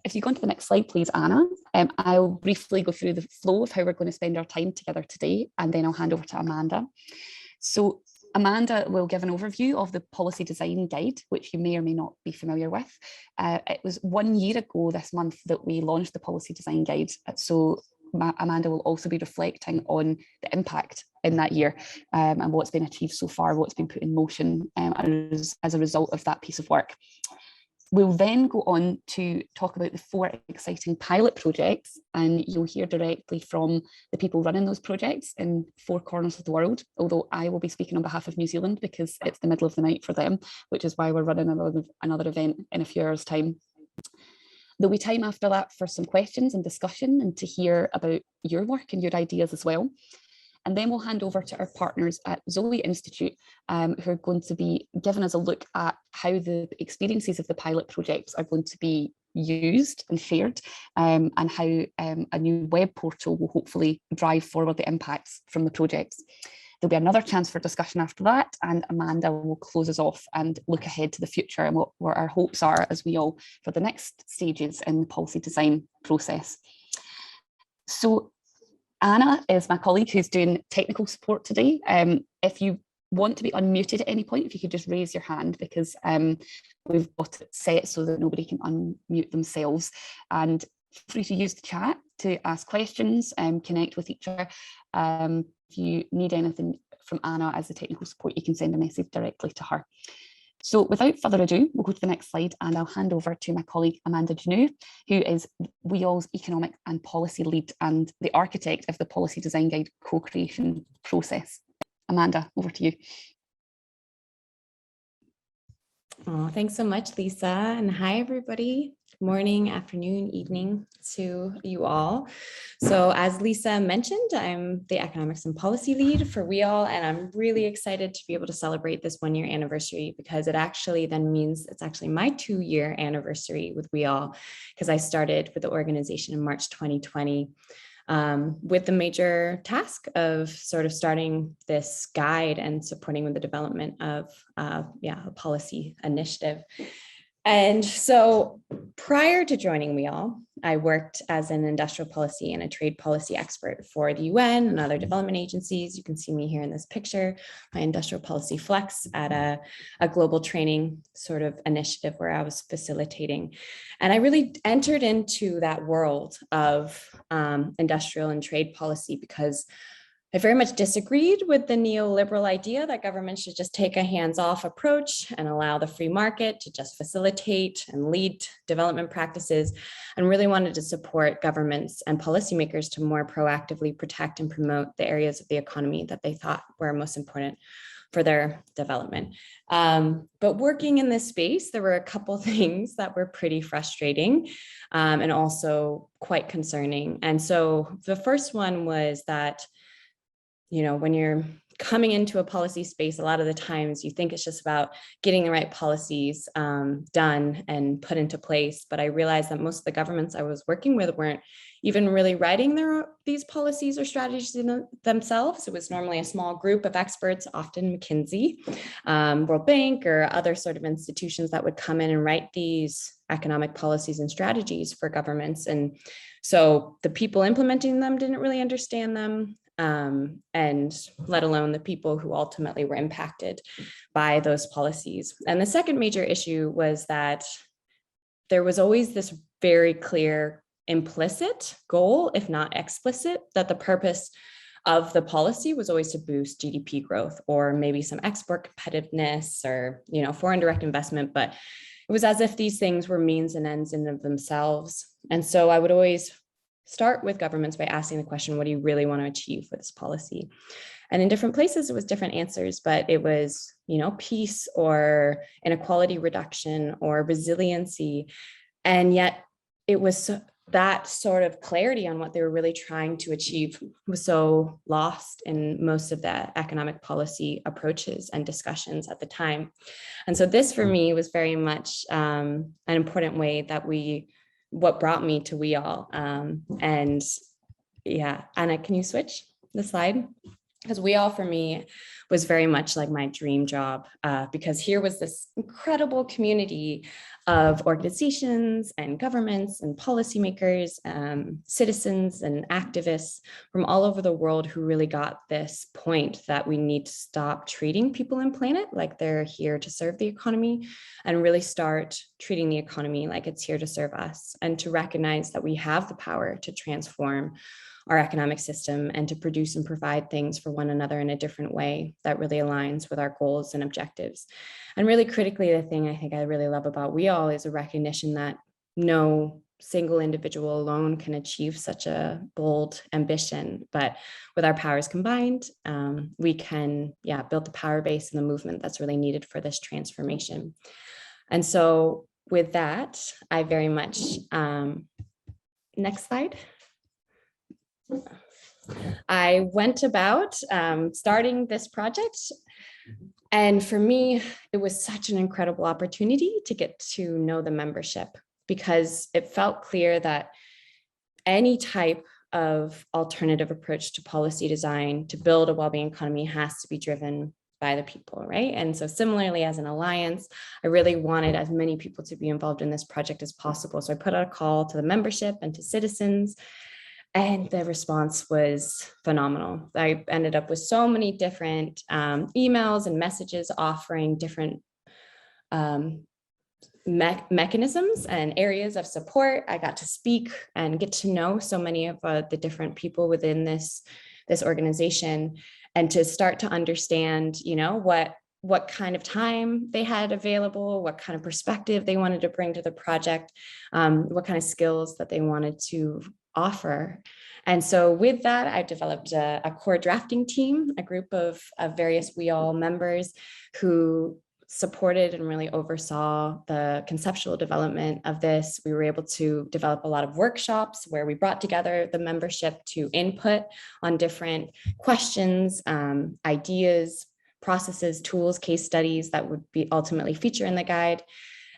if you go on to the next slide, please, Anna, I'll briefly go through the flow of how we're going to spend our time together today, and then I'll hand over to Amanda. So Amanda will give an overview of the policy design guide, which you may or may not be familiar with. It was 1 year ago this month that we launched the policy design guide. So Amanda will also be reflecting on the impact in that year and what's been achieved so far, what's been put in motion as a result of that piece of work. We'll then go on to talk about the 4 exciting pilot projects, and you'll hear directly from the people running those projects in 4 corners of the world, although I will be speaking on behalf of New Zealand because it's the middle of the night for them, which is why we're running another event in a few hours' time. There'll be time after that for some questions and discussion and to hear about your work and your ideas as well. And then we'll hand over to our partners at ZOE Institute, who are going to be giving us a look at how the experiences of the pilot projects are going to be used and shared, and how a new web portal will hopefully drive forward the impacts from the projects. There'll be another chance for discussion after that, and Amanda will close us off and look ahead to the future and what our hopes are as WEAll for the next stages in the policy design process. So Anna is my colleague who's doing technical support today. If you want to be unmuted at any point, if you could just raise your hand, because we've got it set so that nobody can unmute themselves. And feel free to use the chat to ask questions and connect with each other. If you need anything from Anna as the technical support, you can send a message directly to her. So without further ado, we'll go to the next slide and I'll hand over to my colleague Amanda Janu, who is WEAll's economic and policy lead and the architect of the policy design guide co-creation process. Amanda, over to you. Oh, thanks so much, Lisa. And hi, everybody. Good morning, afternoon, evening to you all. So as Lisa mentioned, I'm the economics and policy lead for WEAll, and I'm really excited to be able to celebrate this 1 year anniversary because it actually then means it's actually my 2-year anniversary with WEAll, because I started with the organization in March 2020. With the major task of sort of starting this guide and supporting with the development of a policy initiative. And so prior to joining WEAll, I worked as an industrial policy and a trade policy expert for the UN and other development agencies. You can see me here in this picture, my industrial policy flex at a global training sort of initiative where I was facilitating. And I really entered into that world of industrial and trade policy because I very much disagreed with the neoliberal idea that government should just take a hands-off approach and allow the free market to just facilitate and lead development practices, and really wanted to support governments and policymakers to more proactively protect and promote the areas of the economy that they thought were most important for their development. But working in this space, there were a couple things that were pretty frustrating and also quite concerning. And so the first one was that, you know, when you're coming into a policy space, a lot of the times you think it's just about getting the right policies done and put into place. But I realized that most of the governments I was working with weren't even really writing these policies or strategies themselves. It was normally a small group of experts, often McKinsey, World Bank, or other sort of institutions that would come in and write these economic policies and strategies for governments. And so the people implementing them didn't really understand them. And let alone the people who ultimately were impacted by those policies. And the second major issue was that there was always this very clear implicit goal, if not explicit, that the purpose of the policy was always to boost GDP growth or maybe some export competitiveness or, you know, foreign direct investment. But it was as if these things were means and ends in of themselves. And so I would always start with governments by asking the question, what do you really want to achieve with this policy? And in different places, it was different answers, but it was, you know, peace or inequality reduction or resiliency. And yet it was that sort of clarity on what they were really trying to achieve was so lost in most of the economic policy approaches and discussions at the time. And so this for me was very much an important way that what brought me to WEAll. And yeah, Anna, can you switch the slide? Because WEAll for me was very much like my dream job, because here was this incredible community of organizations and governments and policymakers, citizens and activists from all over the world who really got this point that we need to stop treating people and planet like they're here to serve the economy, and really start treating the economy like it's here to serve us, and to recognize that we have the power to transform our economic system and to produce and provide things for one another in a different way that really aligns with our goals and objectives. And really critically, the thing I think I really love about WEAll is a recognition that no single individual alone can achieve such a bold ambition, but with our powers combined, we can build the power base and the movement that's really needed for this transformation. And so with that, I very much, next slide. I went about starting this project, and for me, it was such an incredible opportunity to get to know the membership, because it felt clear that any type of alternative approach to policy design to build a well-being economy has to be driven by the people, right? And so similarly, as an alliance, I really wanted as many people to be involved in this project as possible. So I put out a call to the membership and to citizens, and the response was phenomenal. I ended up with so many different emails and messages offering different mechanisms and areas of support. I got to speak and get to know so many of the different people within this organization, and to start to understand, what kind of time they had available, what kind of perspective they wanted to bring to the project, what kind of skills that they wanted to offer. And so with that, I developed a core drafting team, a group of various WEAll members who supported and really oversaw the conceptual development of this. We were able to develop a lot of workshops where we brought together the membership to input on different questions, ideas, processes, tools, case studies that would be ultimately feature in the guide.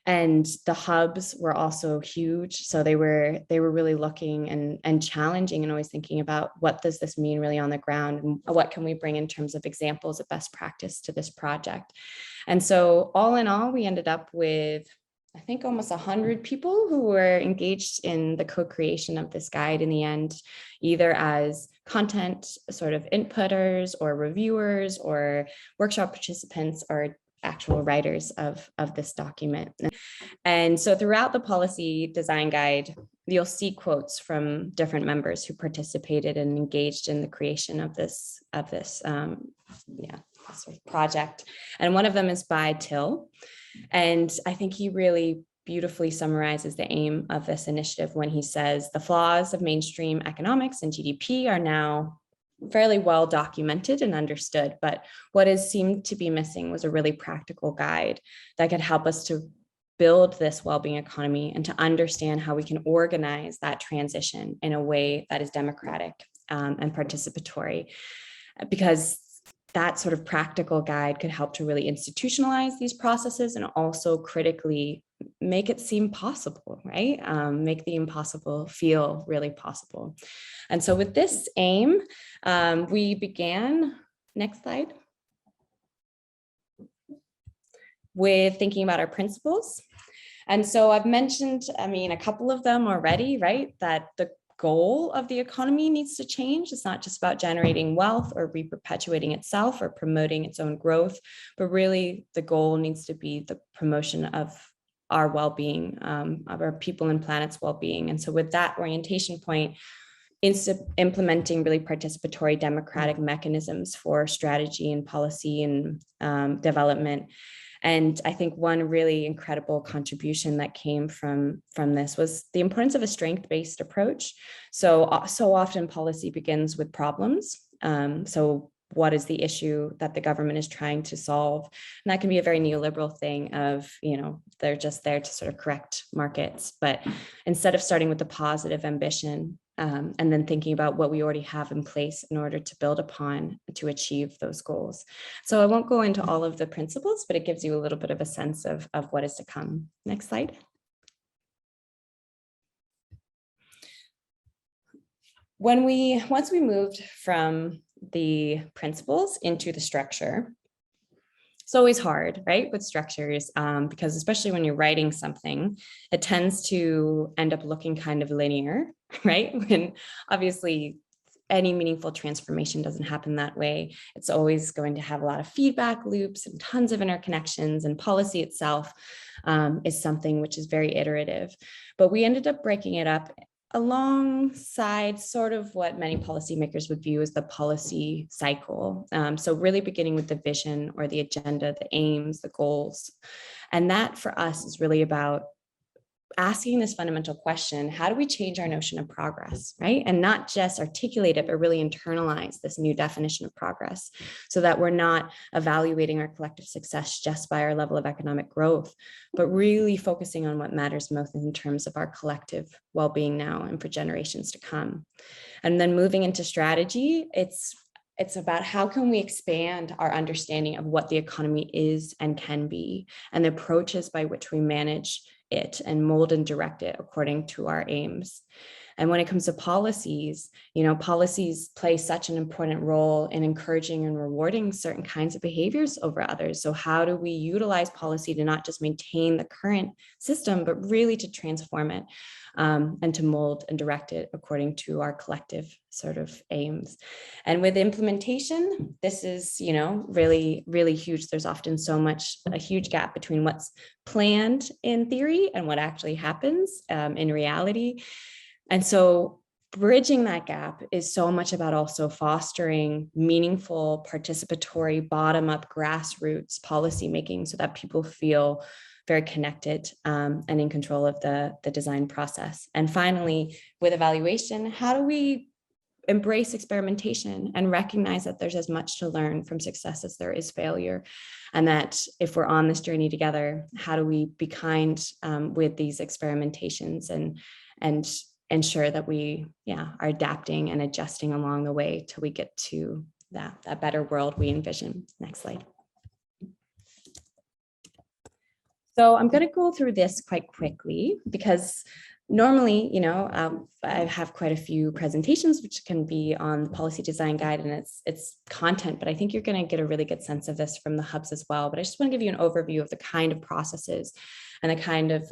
And the hubs were also huge. So they were really looking and challenging and always thinking about what does this mean really on the ground, and what can we bring in terms of examples of best practice to this project. And so all in all, we ended up with, I think, almost 100 people who were engaged in the co-creation of this guide in the end, either as content sort of inputters or reviewers or workshop participants or actual writers of this document. And so throughout the policy design guide, you'll see quotes from different members who participated and engaged in the creation of this sort of project. And one of them is by Till. And I think he really beautifully summarizes the aim of this initiative when he says, the flaws of mainstream economics and GDP are now fairly well documented and understood, but what has seemed to be missing was a really practical guide that could help us to build this well-being economy and to understand how we can organize that transition in a way that is democratic and participatory, because that sort of practical guide could help to really institutionalize these processes and also critically make it seem possible, right? Make the impossible feel really possible. And so with this aim, we began, next slide, with thinking about our principles. And so I've mentioned, a couple of them already, right? That the goal of the economy needs to change. It's not just about generating wealth or re-perpetuating itself or promoting its own growth, but really the goal needs to be the promotion of our well-being, of our people and planet's well-being. And so with that orientation point, implementing really participatory democratic mechanisms for strategy and policy and development. And I think one really incredible contribution that came from this was the importance of a strength-based approach. So often policy begins with problems. So what is the issue that the government is trying to solve? And that can be a very neoliberal thing of, they're just there to sort of correct markets. But instead of starting with the positive ambition, and then thinking about what we already have in place in order to build upon to achieve those goals. So I won't go into all of the principles, but it gives you a little bit of a sense of what is to come. Next slide. Once we moved from the principles into the structure. It's always hard, right, with structures, because especially when you're writing something, it tends to end up looking kind of linear, right? When obviously any meaningful transformation doesn't happen that way. It's always going to have a lot of feedback loops and tons of interconnections, and policy itself is something which is very iterative. But we ended up breaking it up alongside sort of what many policymakers would view as the policy cycle. So really beginning with the vision or the agenda, the aims, the goals. And that for us is really about asking this fundamental question: how do we change our notion of progress, right? And not just articulate it, but really internalize this new definition of progress, so that we're not evaluating our collective success just by our level of economic growth, but really focusing on what matters most in terms of our collective well-being now and for generations to come. And then moving into strategy, it's about how can we expand our understanding of what the economy is and can be, and the approaches by which we manage it and mold and direct it according to our aims. And when it comes to policies, policies play such an important role in encouraging and rewarding certain kinds of behaviors over others. So how do we utilize policy to not just maintain the current system, but really to transform it and to mold and direct it according to our collective sort of aims? And with implementation, this is, really, really huge. There's often a huge gap between what's planned in theory and what actually happens in reality. And so bridging that gap is so much about also fostering meaningful, participatory, bottom-up, grassroots policymaking, so that people feel very connected and in control of the design process. And finally, with evaluation, how do we embrace experimentation and recognize that there's as much to learn from success as there is failure? And that if we're on this journey together, how do we be kind with these experimentations and ensure that we are adapting and adjusting along the way till we get to that better world we envision. Next slide. So I'm going to go through this quite quickly because normally, I have quite a few presentations which can be on the policy design guide and its content, but I think you're going to get a really good sense of this from the hubs as well. But I just want to give you an overview of the kind of processes and the kind of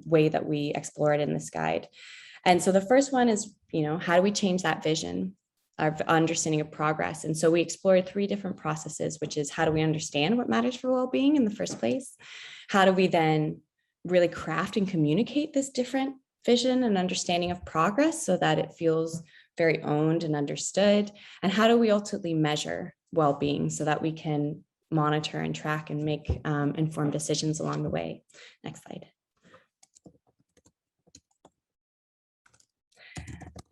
way that we explore it in this guide. And so the first one is, how do we change that vision, our understanding of progress? And so we explored 3 different processes, which is how do we understand what matters for well-being in the first place? How do we then really craft and communicate this different vision and understanding of progress so that it feels very owned and understood? And how do we ultimately measure well-being so that we can monitor and track and make informed decisions along the way? Next slide.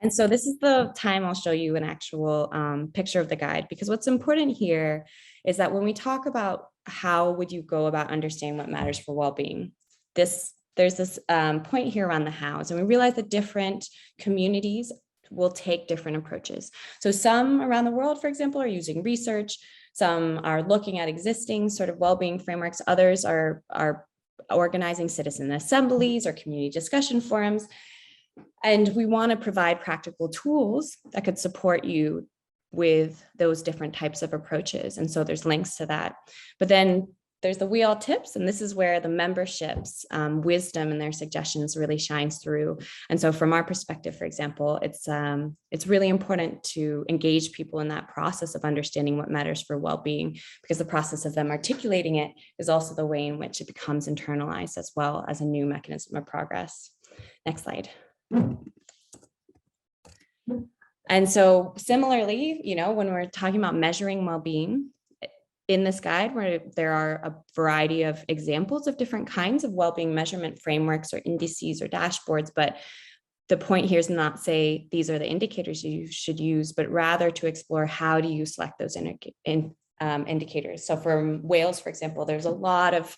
And so this is the time I'll show you an actual picture of the guide, because what's important here is that when we talk about how would you go about understanding what matters for well-being, there's this point here around the hows, and we realize that different communities will take different approaches. So some around the world, for example, are using research, some are looking at existing sort of well-being frameworks, others are organizing citizen assemblies or community discussion forums. And we want to provide practical tools that could support you with those different types of approaches. And so there's links to that. But then there's the WEAll tips, and this is where the membership's wisdom and their suggestions really shines through. And so from our perspective, for example, it's really important to engage people in that process of understanding what matters for well-being, because the process of them articulating it is also the way in which it becomes internalized as well as a new mechanism of progress. Next slide. And so similarly, when we're talking about measuring well-being in this guide, where there are a variety of examples of different kinds of well-being measurement frameworks or indices or dashboards, but the point here is not say these are the indicators you should use, but rather to explore how do you select those indicators. So for WEAlls, for example, there's a lot of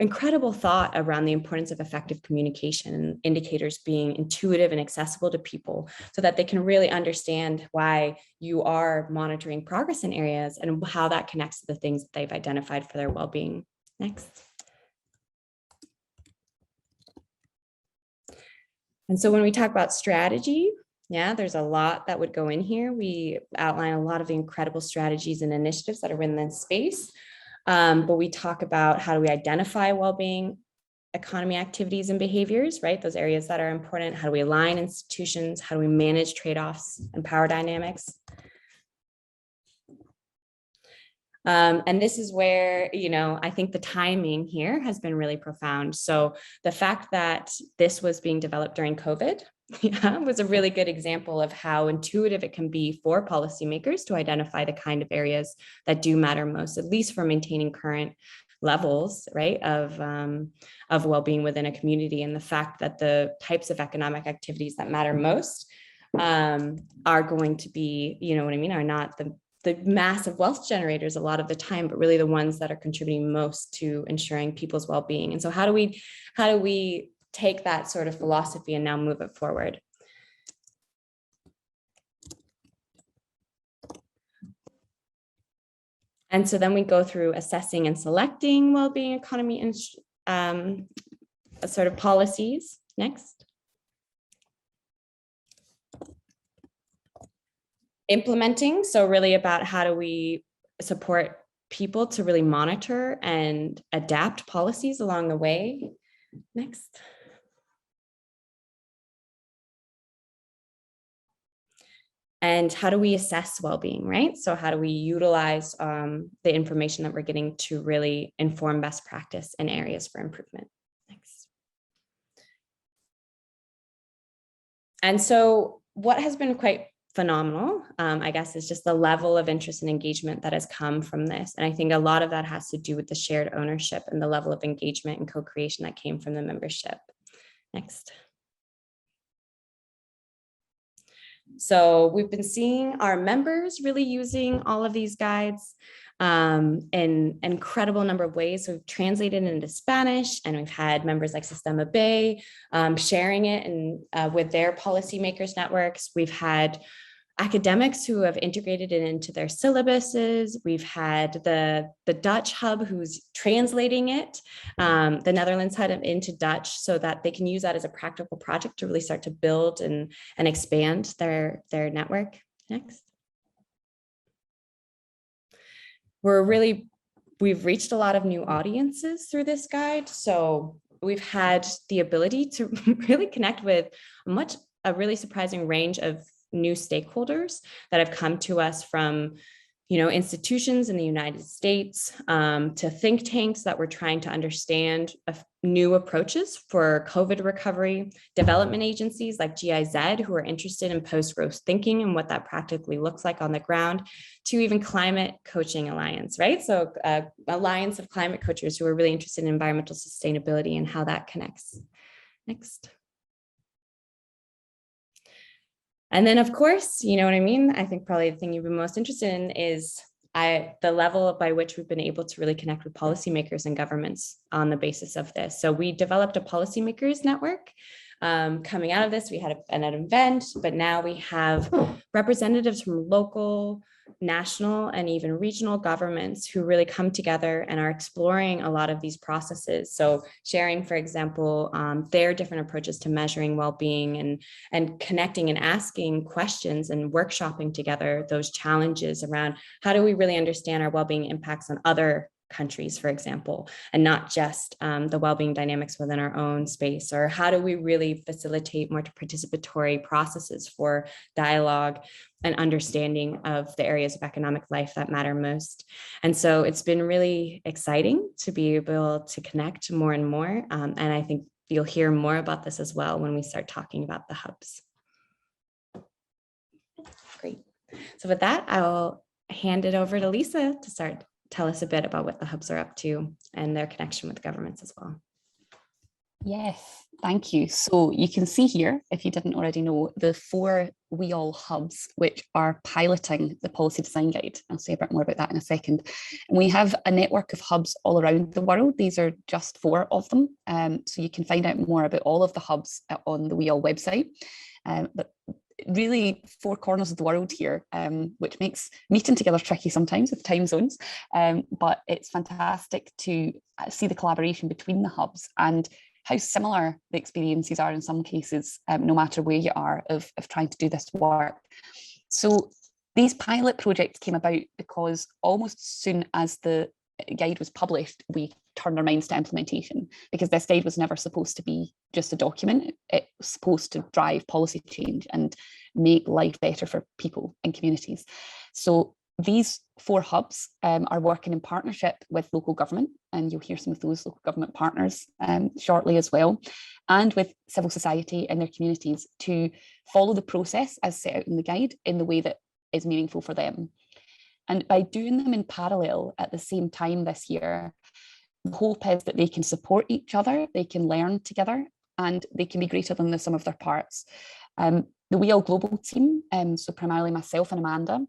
incredible thought around the importance of effective communication and indicators being intuitive and accessible to people so that they can really understand why you are monitoring progress in areas and how that connects to the things that they've identified for their well-being. Next. And so when we talk about strategy, Yeah, there's a lot that would go in here. We outline a lot of the incredible strategies and initiatives that are in this space. But we talk about how do we identify well-being economy activities and behaviors, right? Those areas that are important. How do we align institutions? How do we manage trade-offs and power dynamics? And this is where, I think the timing here has been really profound. So the fact that this was being developed during COVID was a really good example of how intuitive it can be for policymakers to identify the kind of areas that do matter most, at least for maintaining current levels, right, of well-being within a community. And the fact that the types of economic activities that matter most are going to be, are not the massive wealth generators a lot of the time, but really the ones that are contributing most to ensuring people's well-being. And so how do we take that sort of philosophy and now move it forward? And so then we go through assessing and selecting well-being economy and sort of policies. Next. Implementing, so really about how do we support people to really monitor and adapt policies along the way. Next. And how do we assess well-being, right? So how do we utilize the information that we're getting to really inform best practice and areas for improvement? Next. And so what has been quite phenomenal, I guess, is just the level of interest and engagement that has come from this. And I think a lot of that has to do with the shared ownership and the level of engagement and co-creation that came from the membership. Next. So we've been seeing our members really using all of these guides in an incredible number of ways. So we've translated it into Spanish, and we've had members like Sistema B sharing it and with their policymakers networks. We've had academics who have integrated it into their syllabuses. We've had the Dutch hub who's translating it, the Netherlands hub into Dutch, so that they can use that as a practical project to really start to build and expand their network. Next. We've reached a lot of new audiences through this guide. So we've had the ability to really connect with a really surprising range of new stakeholders that have come to us from, institutions in the United States to think tanks that were trying to understand new approaches for COVID recovery, development agencies like GIZ who are interested in post-growth thinking and what that practically looks like on the ground, to even Climate Coaching Alliance, right? So alliance of climate coachers who are really interested in environmental sustainability and how that connects. Next. And then, of course, I think probably the thing you've been most interested in is the level by which we've been able to really connect with policymakers and governments on the basis of this. So we developed a policymakers network. Coming out of this, we had an event, but now we have representatives from local, national, and even regional governments who really come together and are exploring a lot of these processes. So sharing, for example, their different approaches to measuring well-being and connecting and asking questions and workshopping together those challenges around how do we really understand our well-being impacts on other countries, for example, and not just the well-being dynamics within our own space, or how do we really facilitate more participatory processes for dialogue and understanding of the areas of economic life that matter most. And so it's been really exciting to be able to connect more and more. And I think you'll hear more about this as well when we start talking about the hubs. Great. So with that, I'll hand it over to Lisa to tell us a bit about what the hubs are up to and their connection with governments as well. Yes, thank you. So you can see here, if you didn't already know, the 4 WEAll hubs, which are piloting the policy design guide. I'll say a bit more about that in a second. And we have a network of hubs all around the world. These are just 4 of them. So you can find out more about all of the hubs on the WEAll website. But really 4 corners of the world here, which makes meeting together tricky sometimes with time zones, but it's fantastic to see the collaboration between the hubs. And how similar the experiences are in some cases, no matter where you are, of trying to do this work. So these pilot projects came about because almost as soon as the guide was published, we turned our minds to implementation, because this guide was never supposed to be just a document. It was supposed to drive policy change and make life better for people and communities. So these 4 hubs are working in partnership with local government, and you'll hear some of those local government partners shortly as well, and with civil society in their communities to follow the process as set out in the guide in the way that is meaningful for them. And by doing them in parallel at the same time this year, the hope is that they can support each other, they can learn together, and they can be greater than the sum of their parts. The WEAll global team, so primarily myself and Amanda,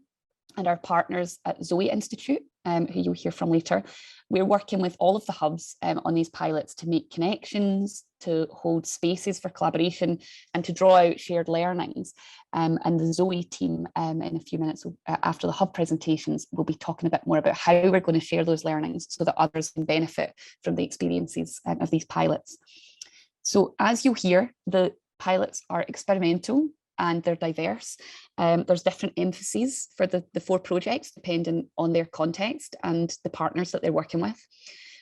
and our partners at ZOE Institute, who you'll hear from later, we're working with all of the hubs on these pilots to make connections, to hold spaces for collaboration, and to draw out shared learnings. And the ZOE team, in a few minutes after the hub presentations, will be talking a bit more about how we're going to share those learnings so that others can benefit from the experiences of these pilots. So as you'll hear, the pilots are experimental and they're diverse. There's different emphases for the 4 projects depending on their context and the partners that they're working with.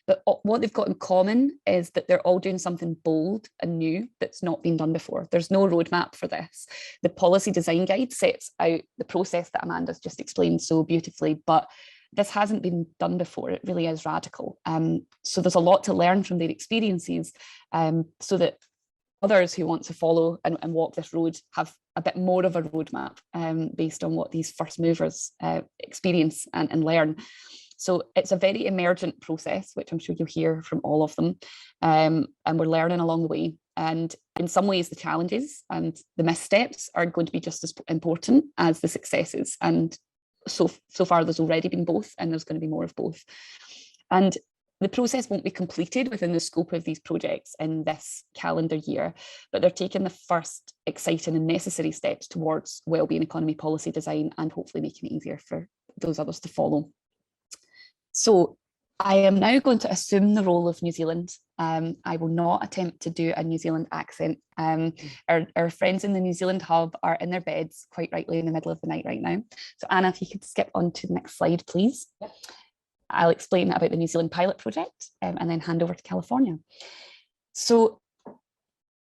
But what they've got in common is that they're all doing something bold and new that's not been done before. There's no roadmap for this. The policy design guide sets out the process that Amanda's just explained so beautifully, but this hasn't been done before. It really is radical. So there's a lot to learn from their experiences, so that others who want to follow and walk this road have a bit more of a roadmap based on what these first movers experience and learn. So it's a very emergent process, which I'm sure you'll hear from all of them. And we're learning along the way. And in some ways, the challenges and the missteps are going to be just as important as the successes. And so far, there's already been both, and there's going to be more of both. And the process won't be completed within the scope of these projects in this calendar year, but they're taking the first exciting and necessary steps towards wellbeing economy policy design and hopefully making it easier for those others to follow. So I am now going to assume the role of New Zealand. I will not attempt to do a New Zealand accent. Our friends in the New Zealand hub are in their beds quite rightly in the middle of the night right now. So Anna, if you could skip on to the next slide, please. Yep. I'll explain about the New Zealand pilot project and then hand over to California. So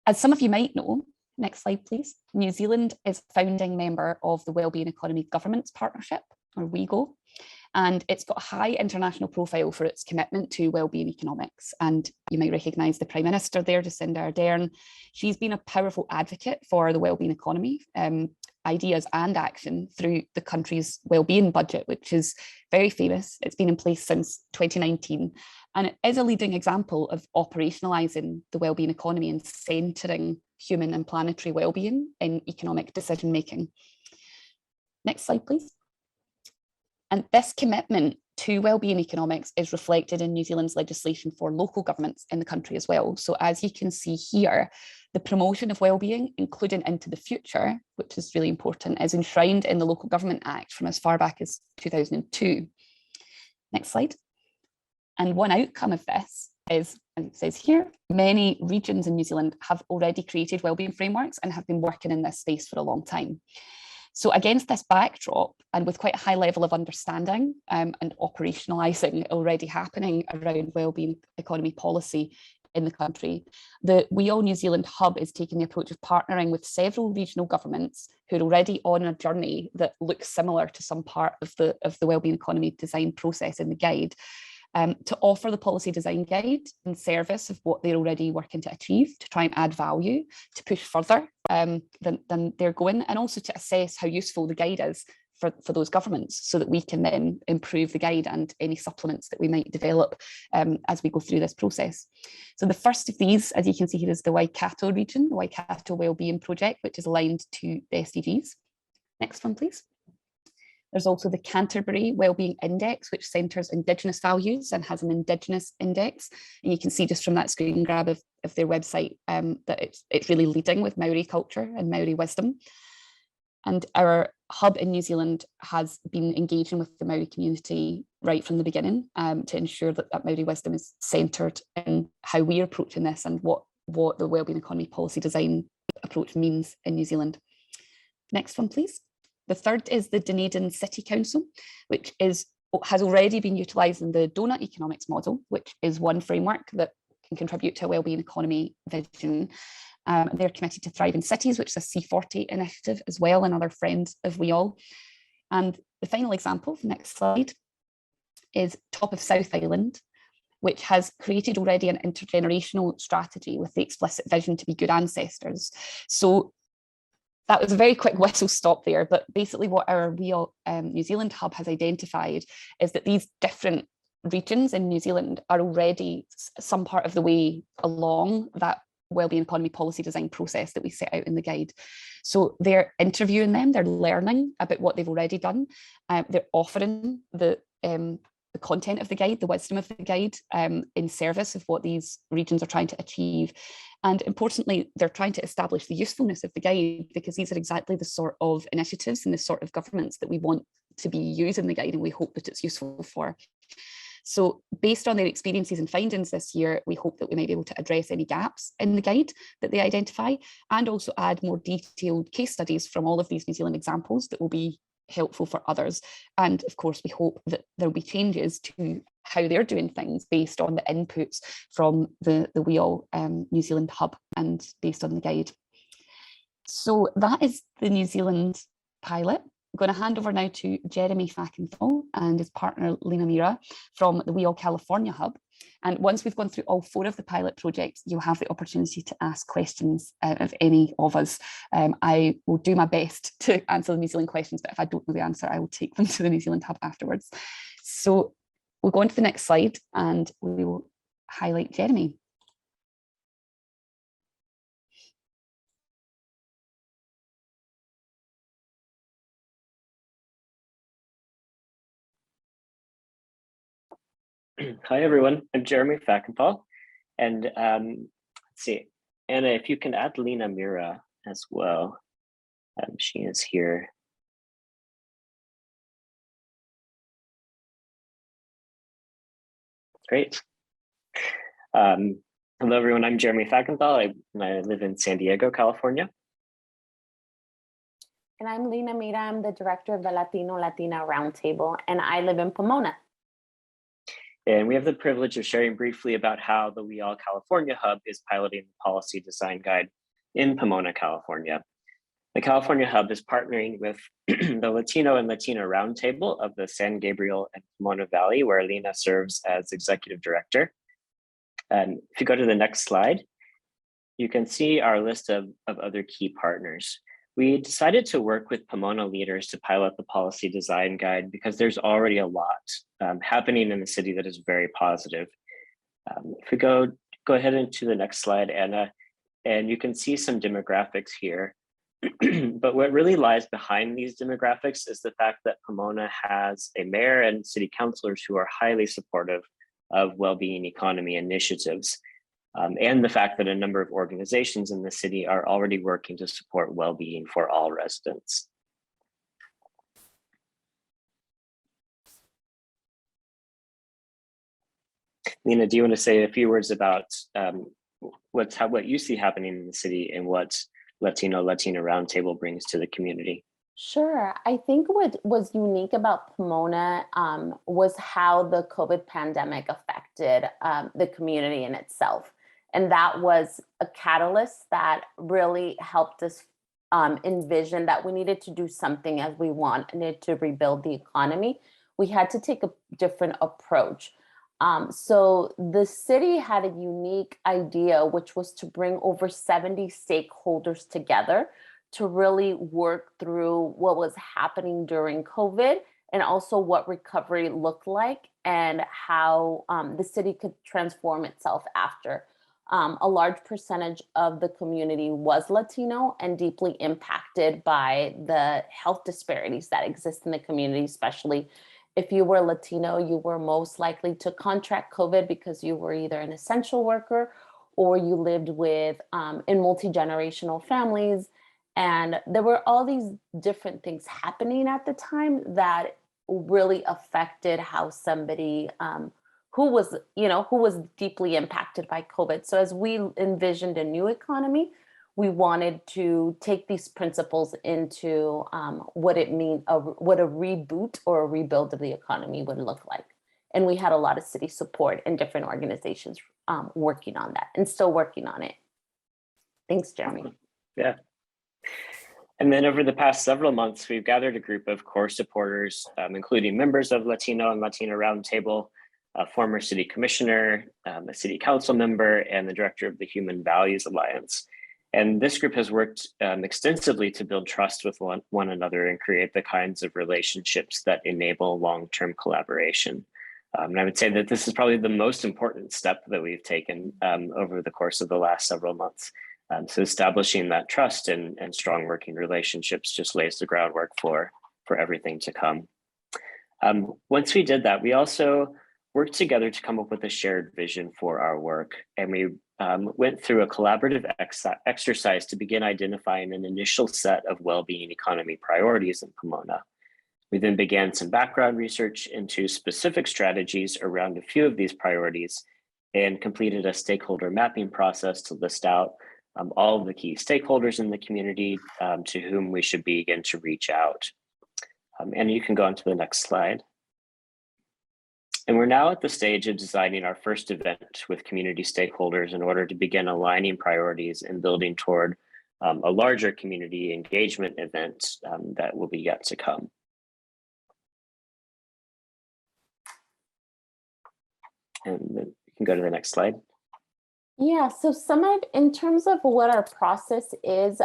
as some of you might know, next slide please, New Zealand is a founding member of the Wellbeing Economy Governments Partnership, or WEAll, and it's got a high international profile for its commitment to wellbeing economics. And you might recognise the Prime Minister there, Jacinda Ardern. She's been a powerful advocate for the wellbeing economy, ideas and action through the country's wellbeing budget, which is very famous. It's been in place since 2019, and it is a leading example of operationalising the wellbeing economy and centering human and planetary wellbeing in economic decision making. Next slide, please. And this commitment to wellbeing economics is reflected in New Zealand's legislation for local governments in the country as well. So as you can see here, the promotion of wellbeing, including into the future, which is really important, is enshrined in the Local Government Act from as far back as 2002. Next slide. And one outcome of this is, as it says here, many regions in New Zealand have already created wellbeing frameworks and have been working in this space for a long time. So against this backdrop, and with quite a high level of understanding and operationalising already happening around wellbeing economy policy in the country, the WEAll New Zealand hub is taking the approach of partnering with several regional governments who are already on a journey that looks similar to some part of the wellbeing economy design process in the guide, to offer the policy design guide in service of what they're already working to achieve, to try and add value, to push further than they're going, and also to assess how useful the guide is for those governments, so that we can then improve the guide and any supplements that we might develop as we go through this process. So the first of these, as you can see here, is the Waikato region, the Waikato Wellbeing Project, which is aligned to the SDGs. Next one, please. There's also the Canterbury Wellbeing Index, which centres Indigenous values and has an Indigenous index. And you can see just from that screen grab of their website that it's really leading with Maori culture and Maori wisdom. And our hub in New Zealand has been engaging with the Maori community right from the beginning to ensure that Maori wisdom is centred in how we're approaching this and what what the Wellbeing Economy Policy Design approach means in New Zealand. Next one, please. The third is the Dunedin City Council, which has already been utilising the donut economics model, which is one framework that can contribute to a wellbeing economy vision. They're committed to Thriving Cities, which is a C40 initiative as well, another friend of WEAll. And the final example, next slide, is Top of South Island, which has created already an intergenerational strategy with the explicit vision to be good ancestors. So that was a very quick whistle stop there, but basically what our WEAll New Zealand hub has identified is that these different regions in New Zealand are already some part of the way along that wellbeing economy policy design process that we set out in the guide. So they're interviewing them, they're learning about what they've already done, they're offering the content of the guide, the wisdom of the guide in service of what these regions are trying to achieve. And importantly, they're trying to establish the usefulness of the guide, because these are exactly the sort of initiatives and the sort of governments that we want to be using the guide and we hope that it's useful for. So based on their experiences and findings this year, we hope that we might be able to address any gaps in the guide that they identify, and also add more detailed case studies from all of these New Zealand examples that will be helpful for others. And of course, we hope that there will be changes to how they're doing things based on the inputs from the WEAll New Zealand hub and based on the guide. So that is the New Zealand pilot. I'm going to hand over now to Jeremy Fackenthal and his partner Lena Mira from the WEAll California hub. And once we've gone through all 4 of the pilot projects, you'll have the opportunity to ask questions of any of us. I will do my best to answer the New Zealand questions, but if I don't know the answer, I will take them to the New Zealand hub afterwards. So we'll go on to the next slide and we will highlight Jeremy. Hi, everyone. I'm Jeremy Fackenthal. And let's see, Anna, if you can add Lena Mira as well. She is here. Great. Hello, everyone. I'm Jeremy Fackenthal. I live in San Diego, California. And I'm Lena Mira. I'm the director of the Latino-Latina Roundtable, and I live in Pomona. And we have the privilege of sharing briefly about how the WEAll California Hub is piloting the policy design guide in Pomona, California. The California Hub is partnering with the Latino and Latina Roundtable of the San Gabriel and Pomona Valley, where Lena serves as executive director. And if you go to the next slide, you can see our list of other key partners. We decided to work with Pomona leaders to pilot the policy design guide because there's already a lot happening in the city that is very positive. If we go ahead into the next slide, Anna, and you can see some demographics here. But what really lies behind these demographics is the fact that Pomona has a mayor and city councilors who are highly supportive of well-being economy initiatives. And the fact that a number of organizations in the city are already working to support well-being for all residents. Lena, do you want to say a few words about what you see happening in the city and what Latina Roundtable brings to the community? Sure. I think what was unique about Pomona was how the COVID pandemic affected the community in itself. And that was a catalyst that really helped us envision that we needed to do something as we wanted to rebuild the economy. We had to take a different approach. So the city had a unique idea, which was to bring over 70 stakeholders together to really work through what was happening during COVID and also what recovery looked like and how the city could transform itself after. A large percentage of the community was Latino and deeply impacted by the health disparities that exist in the community, especially if you were Latino, you were most likely to contract COVID because you were either an essential worker or you lived in multi-generational families. And there were all these different things happening at the time that really affected how somebody who was deeply impacted by COVID. So as we envisioned a new economy, we wanted to take these principles into what a reboot or a rebuild of the economy would look like. And we had a lot of city support and different organizations working on that and still working on it. Thanks, Jeremy. Yeah. And then over the past several months, we've gathered a group of core supporters, including members of Latino and Latina Roundtable, a former city commissioner, a city council member, and the director of the Human Values Alliance. And this group has worked extensively to build trust with one another and create the kinds of relationships that enable long-term collaboration. And I would say that this is probably the most important step that we've taken over the course of the last several months. So establishing that trust and strong working relationships just lays the groundwork for everything to come. Once we did that, we also worked together to come up with a shared vision for our work. And we went through a collaborative exercise to begin identifying an initial set of well-being economy priorities in Pomona. We then began some background research into specific strategies around a few of these priorities and completed a stakeholder mapping process to list out all of the key stakeholders in the community to whom we should begin to reach out. And you can go on to the next slide. And we're now at the stage of designing our first event with community stakeholders in order to begin aligning priorities and building toward a larger community engagement event that will be yet to come. And then you can go to the next slide. Yeah, so in terms of what our process is,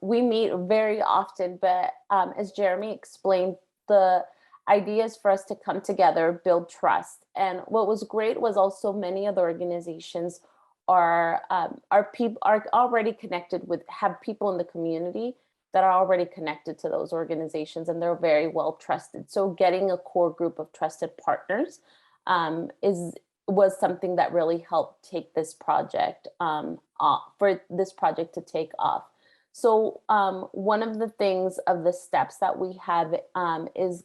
we meet very often, but as Jeremy explained, the idea is for us to come together, build trust. And what was great was also many of the organizations are already connected have people in the community that are already connected to those organizations, and they're very well trusted. So getting a core group of trusted partners was something that really helped take this project for this project to take off. So one of the things of the steps that we have is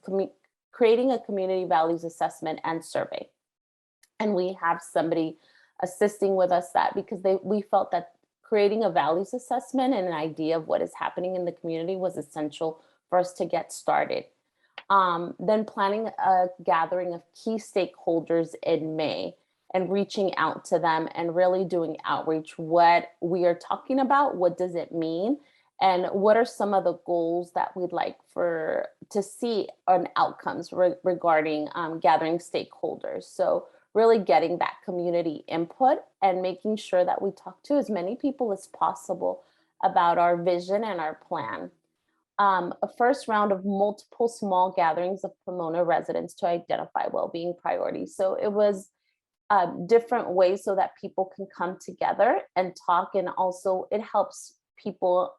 creating a community values assessment and survey. And we have somebody assisting with us that because we felt that creating a values assessment and an idea of what is happening in the community was essential for us to get started. Then planning a gathering of key stakeholders in May and reaching out to them and really doing outreach. What we are talking about, what does it mean? And what are some of the goals that we'd like to see on outcomes regarding gathering stakeholders? So really getting that community input and making sure that we talk to as many people as possible about our vision and our plan. A first round of multiple small gatherings of Pomona residents to identify well-being priorities. So it was different ways so that people can come together and talk, and also it helps people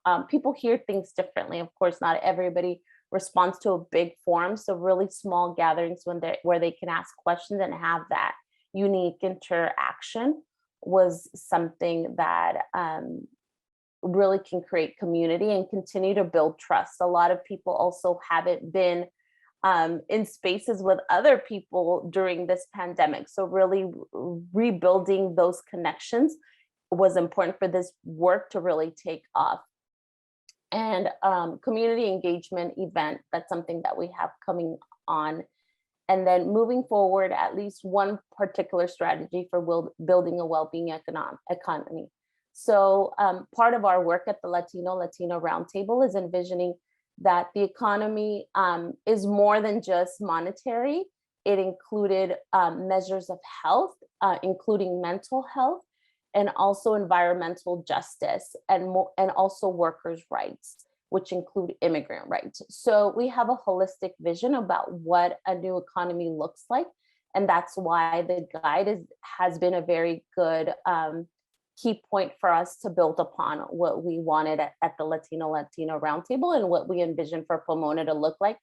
hear things differently. Of course, not everybody responds to a big forum, so really small gatherings where they can ask questions and have that unique interaction was something that really can create community and continue to build trust. A lot of people also haven't been in spaces with other people during this pandemic. So really rebuilding those connections was important for this work to really take off. And community engagement event, that's something that we have coming on. And then moving forward, at least one particular strategy for building a well-being economy. So part of our work at the Latino Roundtable is envisioning that the economy is more than just monetary. It included measures of health, including mental health, and also environmental justice, and also workers' rights, which include immigrant rights. So we have a holistic vision about what a new economy looks like. And that's why the guide has been a very good key point for us to build upon what we wanted at the Latino Roundtable and what we envision for Pomona to look like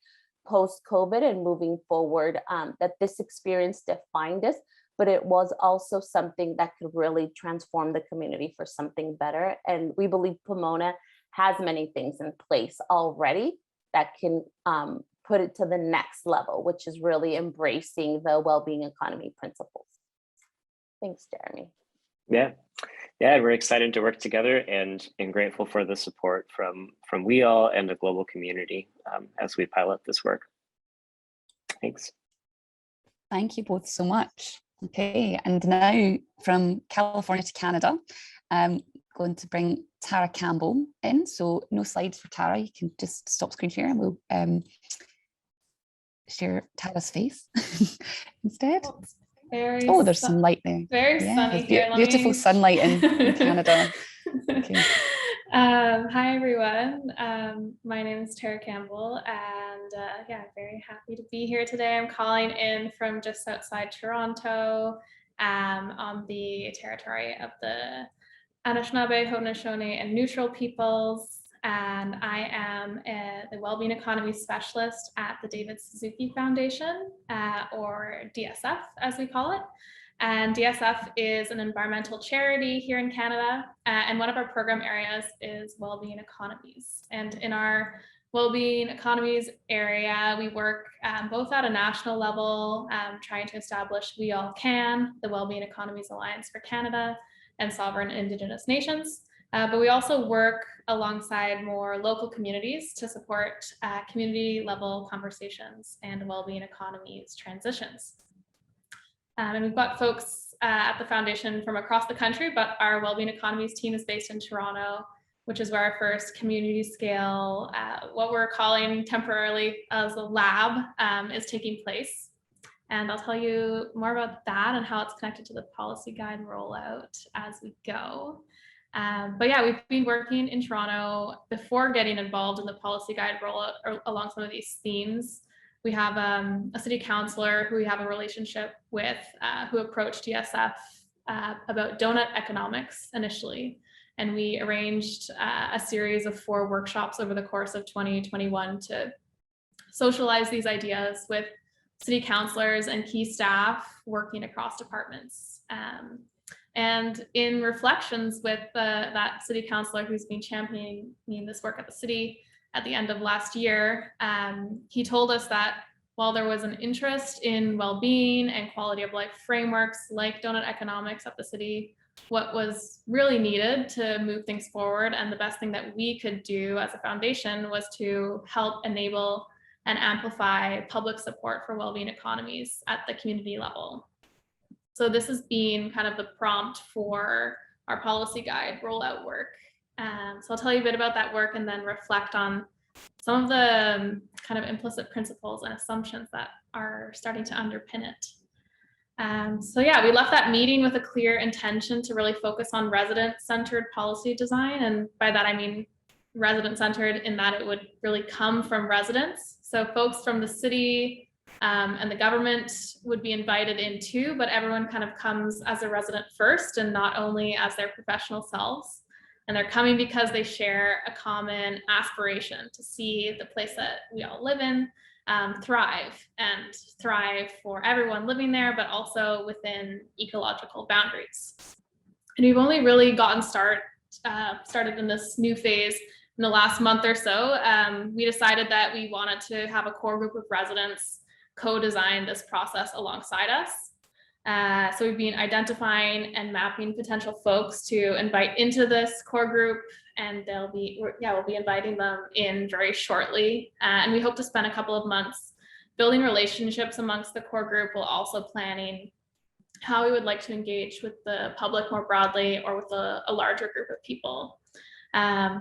post-COVID and moving forward, that this experience defined us, but it was also something that could really transform the community for something better. And we believe Pomona has many things in place already that can put it to the next level, which is really embracing the well-being economy principles. Thanks, Jeremy. Yeah, we're excited to work together and grateful for the support from WEAll and the global community as we pilot this work. Thanks. Thank you both so much. Okay, and now from California to Canada, I'm going to bring Tara Campbell in. So no slides for Tara, you can just stop screen share and we'll share Tara's face instead. Oh, there's some light there. Very sunny here. Beautiful sunlight in Canada. Okay. Hi, everyone. My name is Tara Campbell, and yeah, very happy to be here today. I'm calling in from just outside Toronto on the territory of the Anishinaabe, Haudenosaunee, and Neutral peoples. And I am the Wellbeing Economy Specialist at the David Suzuki Foundation, or DSF as we call it. And DSF is an environmental charity here in Canada. And one of our program areas is Wellbeing Economies. And in our Wellbeing Economies area, we work both at a national level, trying to establish WEAll Can, the Wellbeing Economies Alliance for Canada, and sovereign Indigenous nations. But we also work alongside more local communities to support community level conversations and wellbeing economies transitions. And we've got folks at the foundation from across the country, but our Wellbeing Economies team is based in Toronto, which is where our first community scale, what we're calling temporarily as a lab, is taking place. And I'll tell you more about that and how it's connected to the policy guide rollout as we go. But yeah, we've been working in Toronto before getting involved in the policy guide rollout along some of these themes. We have a city councillor who we have a relationship with who approached DSF about donut economics initially. And we arranged a series of 4 workshops over the course of 2021 to socialize these ideas with city councillors and key staff working across departments. And in reflections with that city councillor who's been championing this work at the city at the end of last year, he told us that while there was an interest in well-being and quality of life frameworks like donut economics at the city, what was really needed to move things forward and the best thing that we could do as a foundation was to help enable and amplify public support for well-being economies at the community level. So this has been kind of the prompt for our policy guide rollout work. So I'll tell you a bit about that work and then reflect on some of the kind of implicit principles and assumptions that are starting to underpin it. So yeah, we left that meeting with a clear intention to really focus on resident-centered policy design. And by that, I mean resident-centered in that it would really come from residents. So folks from the city and the government would be invited in too, but everyone kind of comes as a resident first and not only as their professional selves. And they're coming because they share a common aspiration to see the place that we all live in thrive for everyone living there, but also within ecological boundaries. And we've only really gotten started in this new phase in the last month or so. We decided that we wanted to have a core group of residents co-design this process alongside us. So we've been identifying and mapping potential folks to invite into this core group, and we'll be inviting them in very shortly. And we hope to spend a couple of months building relationships amongst the core group, while also planning how we would like to engage with the public more broadly or with a larger group of people.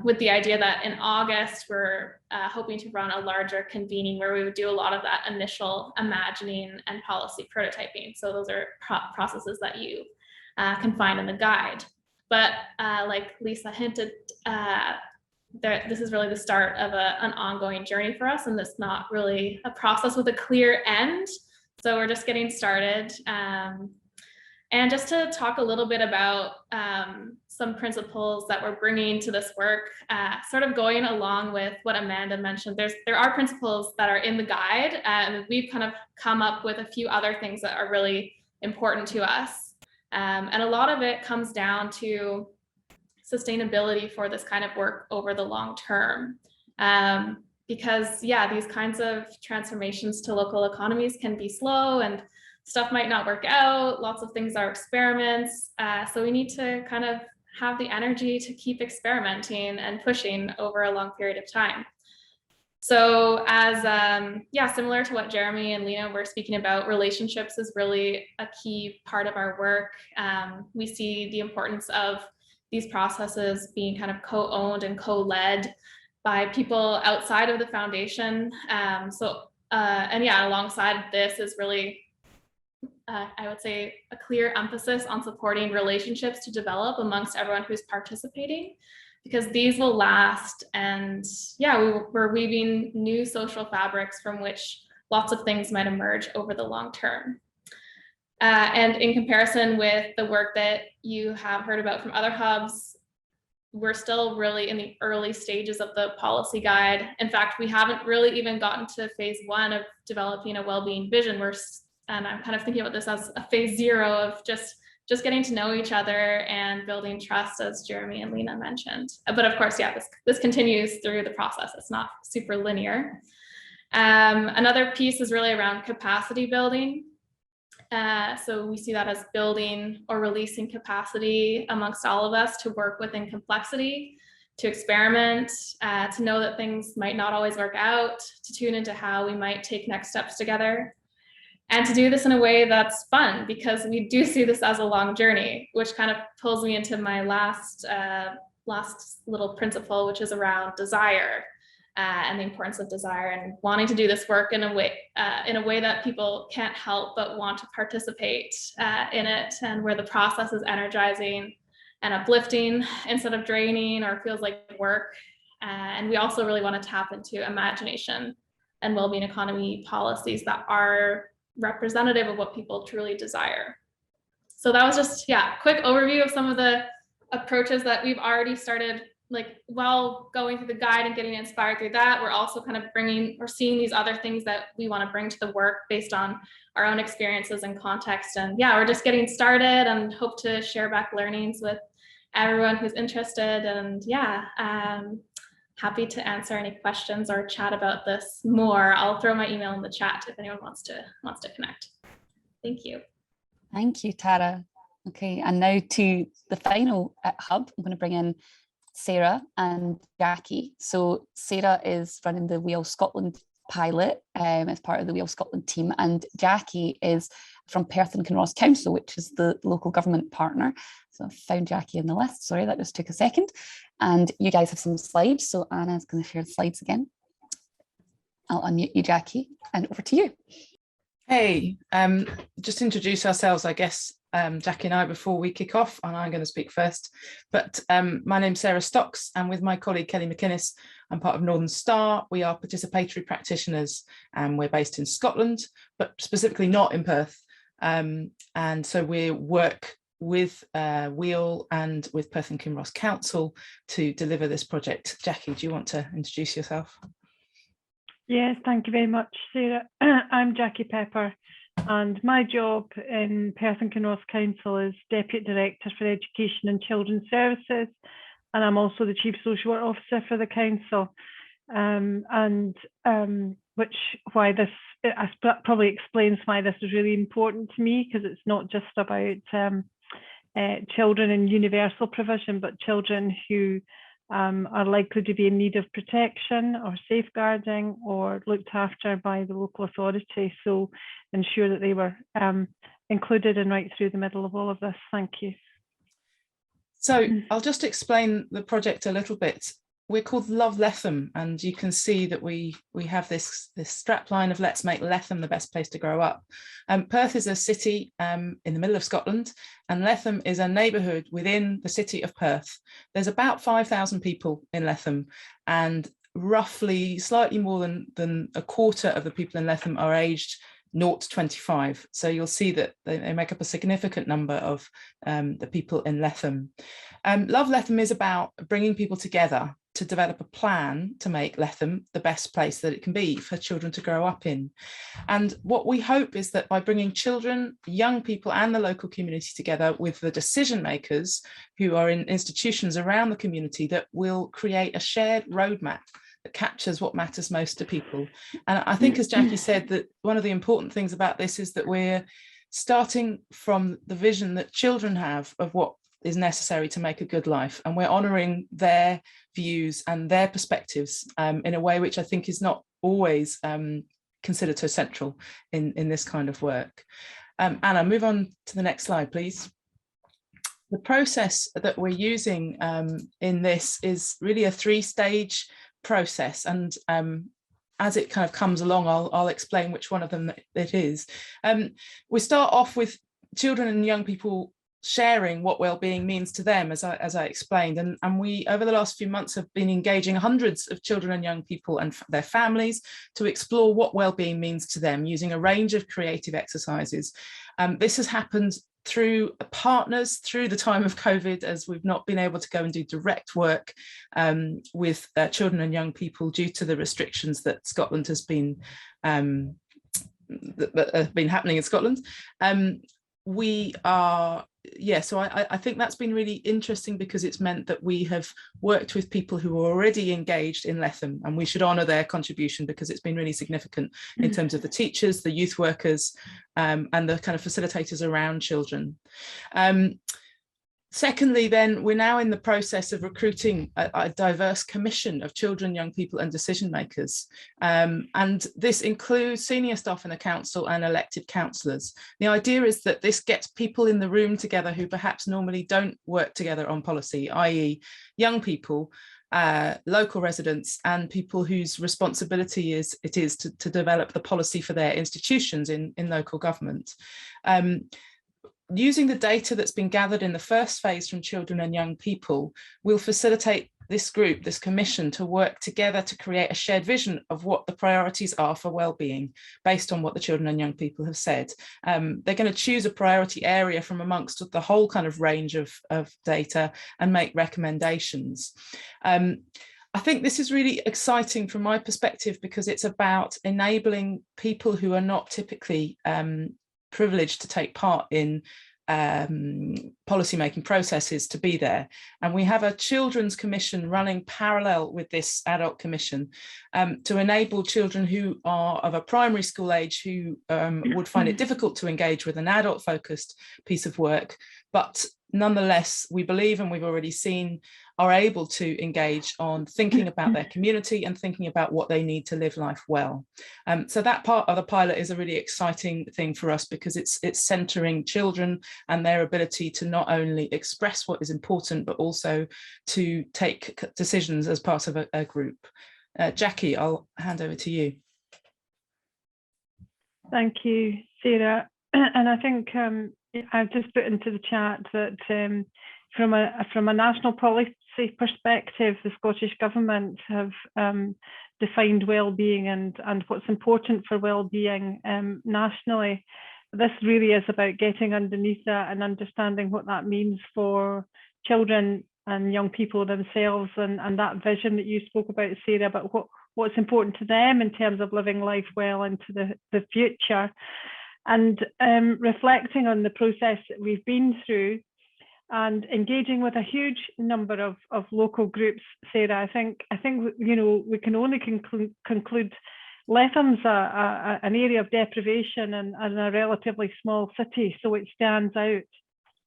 With the idea that in August, we're hoping to run a larger convening where we would do a lot of that initial imagining and policy prototyping. So those are processes that you can find in the guide. But like Lisa hinted, this is really the start of an ongoing journey for us, and it's not really a process with a clear end. So we're just getting started. And just to talk a little bit about some principles that we're bringing to this work, sort of going along with what Amanda mentioned, there are principles that are in the guide, and we've kind of come up with a few other things that are really important to us. And a lot of it comes down to sustainability for this kind of work over the long term. because yeah, these kinds of transformations to local economies can be slow and stuff might not work out. Lots of things are experiments. So we need to kind of have the energy to keep experimenting and pushing over a long period of time. So as, yeah, similar to what Jeremy and Lena were speaking about, relationships is really a key part of our work. We see the importance of these processes being kind of co-owned and co-led by people outside of the foundation. And yeah, alongside this is really, I would say, a clear emphasis on supporting relationships to develop amongst everyone who's participating, because these will last. And yeah, we're weaving new social fabrics from which lots of things might emerge over the long term. And in comparison with the work that you have heard about from other hubs, we're still really in the early stages of the policy guide. In fact, we haven't really even gotten to phase 1 of developing a well-being vision. And I'm kind of thinking about this as a phase 0 of just getting to know each other and building trust, as Jeremy and Lena mentioned. But of course, yeah, this continues through the process. It's not super linear. Another piece is really around capacity building. So we see that as building or releasing capacity amongst all of us to work within complexity, to experiment, to know that things might not always work out, to tune into how we might take next steps together. And to do this in a way that's fun, because we do see this as a long journey, which kind of pulls me into my last little principle, which is around desire and the importance of desire, and wanting to do this work in a way that people can't help but want to participate in it, and where the process is energizing and uplifting instead of draining or feels like work. And we also really want to tap into imagination and well-being economy policies that are representative of what people truly desire. So that was just, yeah, quick overview of some of the approaches that we've already started, like, while going through the guide and getting inspired through that. We're also kind of seeing these other things that we want to bring to the work based on our own experiences and context. And yeah, we're just getting started and hope to share back learnings with everyone who's interested. And yeah, happy to answer any questions or chat about this more. I'll throw my email in the chat if anyone wants to connect. Thank you. Thank you, Tara. Okay, and now to the final hub. I'm going to bring in Sarah and Jackie. So Sarah is running the WEAll Scotland pilot as part of the WEAll Scotland team, and Jackie is from Perth and Kinross Council, which is the local government partner. So I found Jackie in the list. Sorry, that just took a second. And you guys have some slides, so Anna's going to share the slides again. I'll unmute you, Jackie, and over to you. Hey, just introduce ourselves, I guess, Jackie and I, before we kick off, and I'm going to speak first. But my name's Sarah Stocks, and with my colleague Kelly McInnes, I'm part of Northern Star. We are participatory practitioners, and we're based in Scotland, but specifically not in Perth. And so we work with WEAll and with Perth and Kinross Council to deliver this project. Jackie, do you want to introduce yourself? Yes, thank you very much, Sarah. I'm Jackie Pepper, and my job in Perth and Kinross Council is Deputy Director for Education and Children's Services, and I'm also the Chief Social Work Officer for the Council. Probably explains why this is really important to me, because it's not just about children in universal provision, but children who are likely to be in need of protection or safeguarding or looked after by the local authority. So ensure that they were included and right through the middle of all of this. Thank you. So I'll just explain the project a little bit. We're called Love Letham, and you can see that we have this strapline of let's make Letham the best place to grow up. Perth is a city in the middle of Scotland, and Letham is a neighbourhood within the city of Perth. There's about 5,000 people in Letham, and roughly slightly more than a quarter of the people in Letham are aged 0 to 25. So you'll see that they make up a significant number of the people in Letham. Love Letham is about bringing people together to develop a plan to make Letham the best place that it can be for children to grow up in. And what we hope is that by bringing children, young people and the local community together with the decision makers who are in institutions around the community, that will create a shared roadmap captures what matters most to people. And I think, as Jackie said, that one of the important things about this is that we're starting from the vision that children have of what is necessary to make a good life, and we're honouring their views and their perspectives in a way which I think is not always considered so central in this kind of work. Anna, move on to the next slide, please. The process that we're using in this is really a three-stage process, and as it kind of comes along, I'll explain which one of them it is. We start off with children and young people sharing what well-being means to them, as I explained, and we over the last few months have been engaging hundreds of children and young people and their families to explore what well-being means to them using a range of creative exercises. This has happened through partners through the time of COVID, as we've not been able to go and do direct work with children and young people due to the restrictions that Scotland has been that have been happening in Scotland. So I think that's been really interesting, because it's meant that we have worked with people who are already engaged in Letham, and we should honour their contribution because it's been really significant in terms of the teachers, the youth workers, and the kind of facilitators around children. Secondly, then, we're now in the process of recruiting a diverse commission of children, young people and decision makers. And this includes senior staff in the council and elected councillors. The idea is that this gets people in the room together who perhaps normally don't work together on policy, i.e. young people, local residents, and people whose responsibility it is to develop the policy for their institutions in local government. Using the data that's been gathered in the first phase from children and young people, we'll facilitate this group, this commission, to work together to create a shared vision of what the priorities are for wellbeing based on what the children and young people have said. They're going to choose a priority area from amongst the whole kind of range of data and make recommendations. I think this is really exciting from my perspective, because it's about enabling people who are not typically privileged to take part in policy-making processes to be there. And we have a children's commission running parallel with this adult commission to enable children who are of a primary school age who would find it difficult to engage with an adult-focused piece of work, but nonetheless, we believe, and we've already seen, are able to engage on thinking about their community and thinking about what they need to live life well. So that part of the pilot is a really exciting thing for us, because it's centering children and their ability to not only express what is important, but also to take decisions as part of a group. Jackie, I'll hand over to you. Thank you, Sarah. And I think I've just put into the chat that from a national policy perspective, the Scottish Government have defined well-being and what's important for well-being nationally. This really is about getting underneath that and understanding what that means for children and young people themselves, and that vision that you spoke about, Sarah, about what's important to them in terms of living life well into the future. And reflecting on the process that we've been through and engaging with a huge number of local groups, Sarah, I think we can only conclude Letham's an area of deprivation and a relatively small city, so it stands out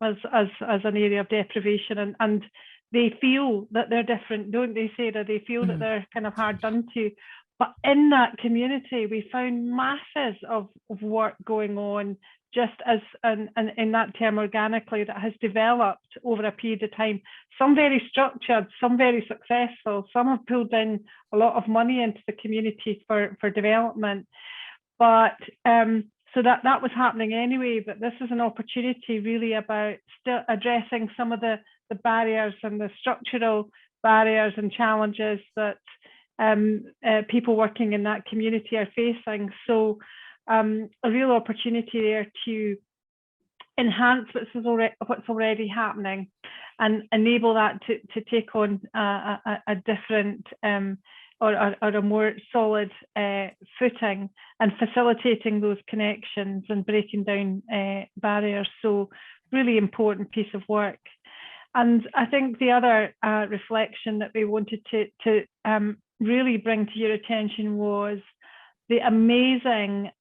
as an area of deprivation, and they feel that they're different, don't they, Sarah? They feel that they're kind of hard done to. But in that community, we found masses of work going on, just as in that term organically, that has developed over a period of time. Some very structured, some very successful, some have pulled in a lot of money into the community for development. But so that was happening anyway, but this is an opportunity really about still addressing some of the barriers and the structural barriers and challenges that people working in that community are facing. So a real opportunity there to enhance what's already happening and enable that to take on a different or a more solid footing, and facilitating those connections and breaking down barriers. So really important piece of work. And I think the other reflection that we wanted to really bring to your attention was the amazing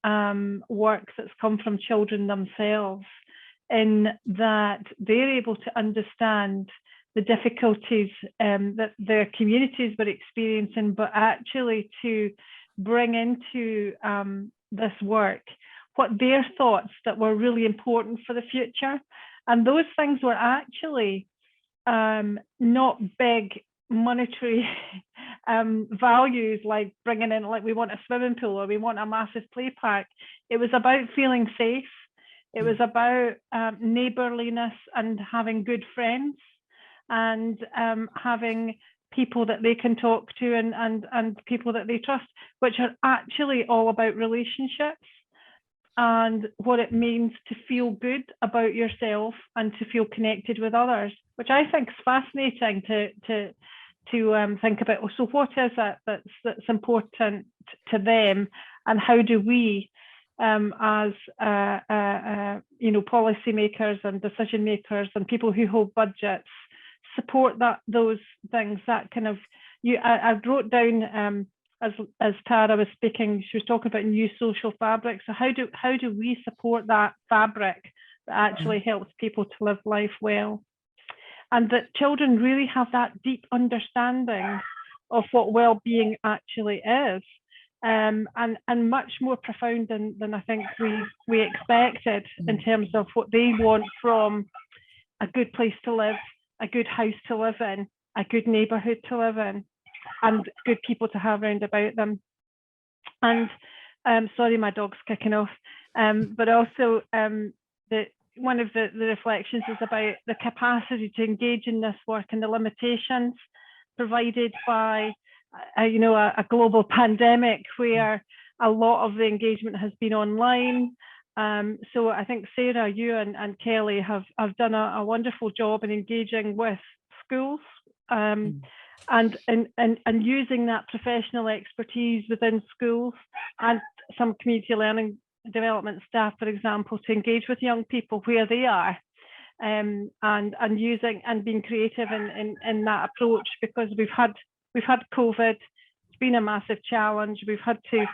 work that's come from children themselves, in that they're able to understand the difficulties that their communities were experiencing, but actually to bring into this work what their thoughts that were really important for the future. And those things were actually not big monetary values, like bringing in, like, we want a swimming pool or we want a massive play park. It was about feeling safe. It was about neighborliness and having good friends, and having people that they can talk to, and people that they trust, which are actually all about relationships and what it means to feel good about yourself and to feel connected with others, which I think is fascinating to think about. So what is it that's important to them, and how do we as policymakers and decision makers and people who hold budgets support those things, that kind of, I wrote down as Tara was speaking, she was talking about new social fabric. So how do we support that fabric that actually helps people to live life well, and that children really have that deep understanding of what well-being actually is, and much more profound than I think we expected, in terms of what they want from a good place to live, a good house to live in, a good neighbourhood to live in, and good people to have round about them. And sorry, my dog's kicking off. But also one of the reflections is about the capacity to engage in this work and the limitations provided by a global pandemic, where a lot of the engagement has been online. So I think Sarah, you and Kelly have done a wonderful job in engaging with schools, and using that professional expertise within schools and some community learning development staff, for example, to engage with young people where they are, and using and being creative in that approach, because we've had COVID. It's been a massive challenge. We've had to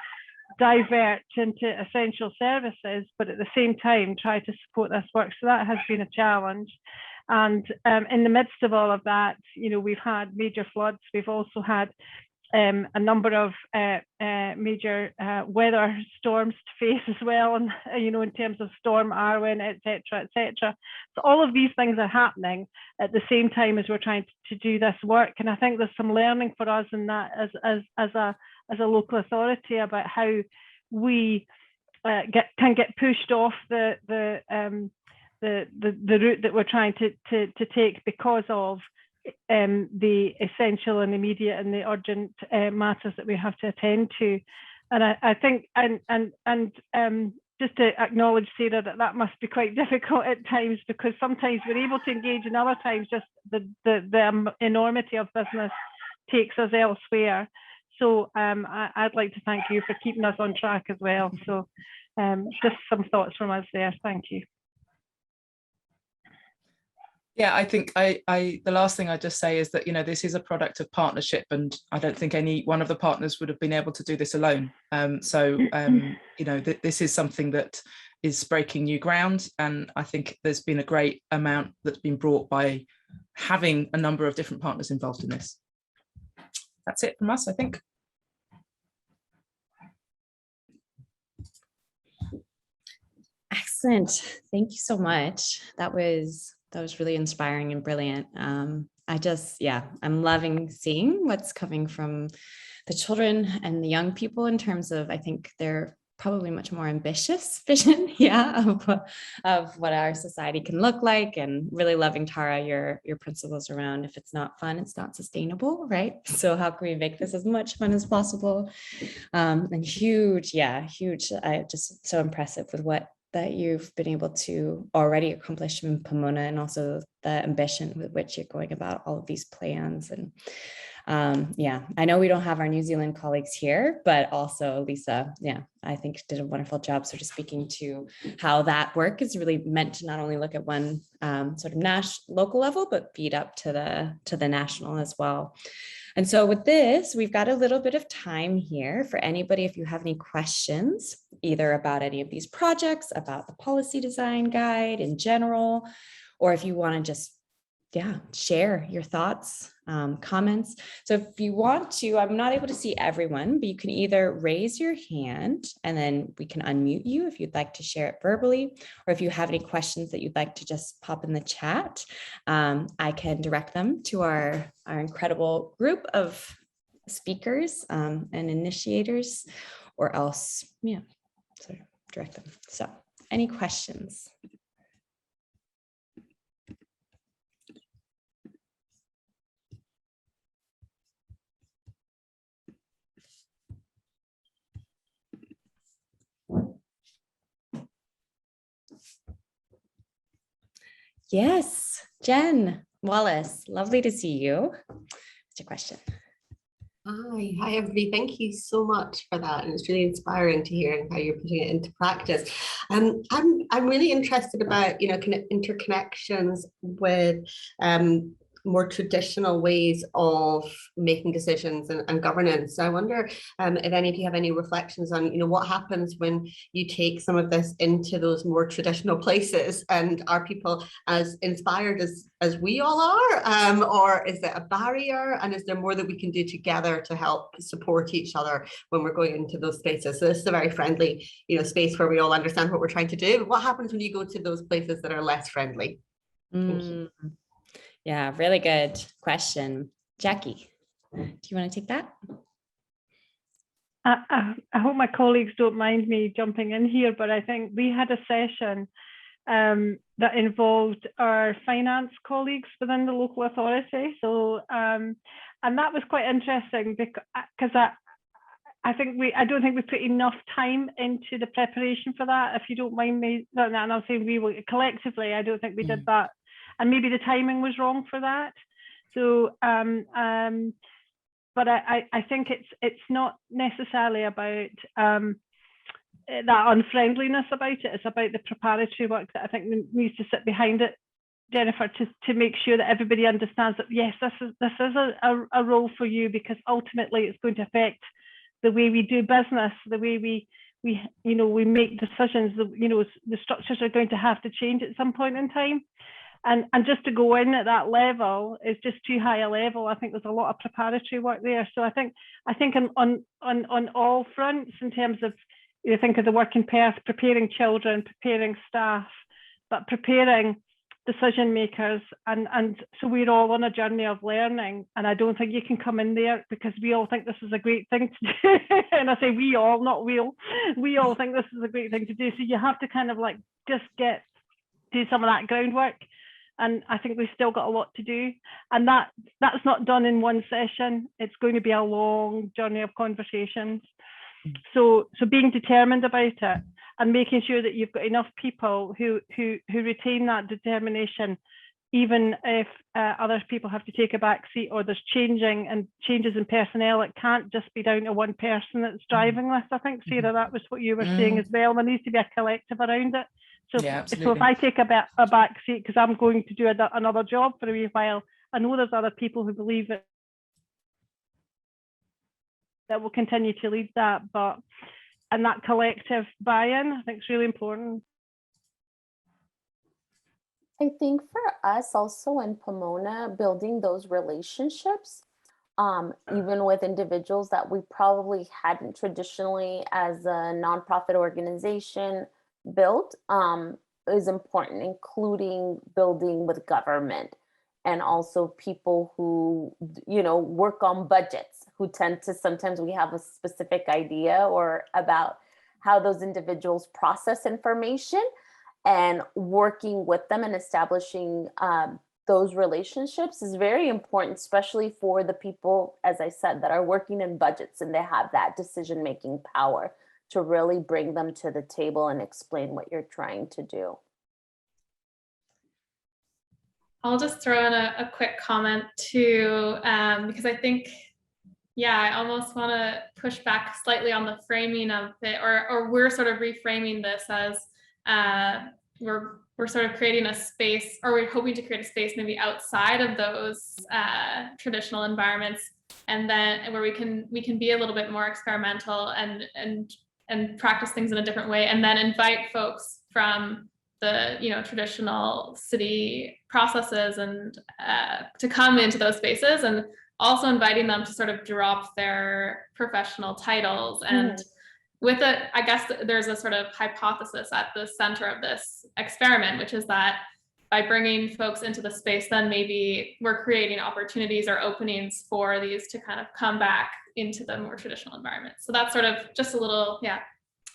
divert into essential services, but at the same time try to support this work. So that has been a challenge. And in the midst of all of that, we've had major floods. We've also had a number of major weather storms to face as well, and in terms of Storm Arwen, etc., etc. So all of these things are happening at the same time as we're trying to do this work. And I think there's some learning for us in that as a local authority about how we can get pushed off the route that we're trying to take because of the essential and immediate and the urgent matters that we have to attend to. And I think just to acknowledge, Sarah, that must be quite difficult at times, because sometimes we're able to engage, and other times just the enormity of business takes us elsewhere. So I'd like to thank you for keeping us on track as well. So just some thoughts from us there. Thank you. Yeah, I think the last thing I just say is that, this is a product of partnership, and I don't think any one of the partners would have been able to do this alone. This is something that is breaking new ground, and I think there's been a great amount that's been brought by having a number of different partners involved in this. That's it from us, I think. Excellent. Thank you so much. That was really inspiring and brilliant. I'm loving seeing what's coming from the children and the young people in terms of, I think they're probably much more ambitious vision, of what our society can look like, and really loving, Tara, your principles around, if it's not fun, it's not sustainable, right? So how can we make this as much fun as possible? And huge, just so impressive with what that you've been able to already accomplish in Pomona, and also the ambition with which you're going about all of these plans. And Yeah, I know we don't have our New Zealand colleagues here, but also Lisa, yeah, I think did a wonderful job sort of speaking to how that work is really meant to not only look at one sort of local level, but feed up to the national as well. And so with this, we've got a little bit of time here for anybody, if you have any questions, either about any of these projects, about the policy design guide in general, or if you want to just share your thoughts, comments. So if you want to, I'm not able to see everyone, but you can either raise your hand and then we can unmute you if you'd like to share it verbally, or if you have any questions that you'd like to just pop in the chat, I can direct them to our incredible group of speakers and initiators, or else, sort of direct them. So any questions? Yes, Jen Wallace, lovely to see you. What's your question? Hi everybody. Thank you so much for that, and it's really inspiring to hear how you're putting it into practice. I'm really interested about kind of interconnections with more traditional ways of making decisions and governance. So I wonder if any of you have any reflections on what happens when you take some of this into those more traditional places, and are people as inspired as we all are, or is it a barrier, and is there more that we can do together to help support each other when we're going into those spaces? So this is a very friendly space where we all understand what we're trying to do. But what happens when you go to those places that are less friendly? Thank you. Yeah, really good question. Jackie, do you want to take that? I hope my colleagues don't mind me jumping in here, but I think we had a session that involved our finance colleagues within the local authority. So, and that was quite interesting because I don't think we put enough time into the preparation for that. If you don't mind me, and I'm saying we will collectively, I don't think we did that. And maybe the timing was wrong for that. So, but I think it's not necessarily about that unfriendliness about it. It's about the preparatory work that I think needs to sit behind it, Jennifer, to make sure that everybody understands that yes, this is a role for you, because ultimately it's going to affect the way we do business, the way we make decisions. The structures are going to have to change at some point in time. And just to go in at that level is just too high a level. I think there's a lot of preparatory work there. So I think on all fronts, in terms of, think of the work in Perth, preparing children, preparing staff, but preparing decision makers, and so we're all on a journey of learning. And I don't think you can come in there because we all think this is a great thing to do. And I say we all, not we'll. We all think this is a great thing to do. So you have to kind of like just do some of that groundwork. And I think we've still got a lot to do. And that's not done in one session. It's going to be a long journey of conversations. So being determined about it and making sure that you've got enough people who retain that determination, even if other people have to take a back seat or there's changes in personnel. It can't just be down to one person that's driving this. I think, Sarah, that was what you were saying as well. There needs to be a collective around it. So, yeah, so if I take a back seat because I'm going to do another job for a wee while, I know there's other people who believe that will continue to lead that, and that collective buy-in, I think, is really important. I think for us also in Pomona, building those relationships, even with individuals that we probably hadn't traditionally as a nonprofit organization built, is important, including building with government and also people who, work on budgets, who tend to, sometimes we have a specific idea or about how those individuals process information, and working with them and establishing those relationships is very important, especially for the people, as I said, that are working in budgets and they have that decision-making power to really bring them to the table and explain what you're trying to do. I'll just throw in a quick comment too, because I think, yeah, I almost want to push back slightly on the framing of it, or we're sort of reframing this as we're sort of creating a space, or we're hoping to create a space maybe outside of those traditional environments, and then where we can be a little bit more experimental and practice things in a different way, and then invite folks from the traditional city processes and to come into those spaces, and also inviting them to sort of drop their professional titles. And with it, I guess there's a sort of hypothesis at the center of this experiment, which is that by bringing folks into the space, then maybe we're creating opportunities or openings for these to kind of come back into the more traditional environment. So that's sort of just a little,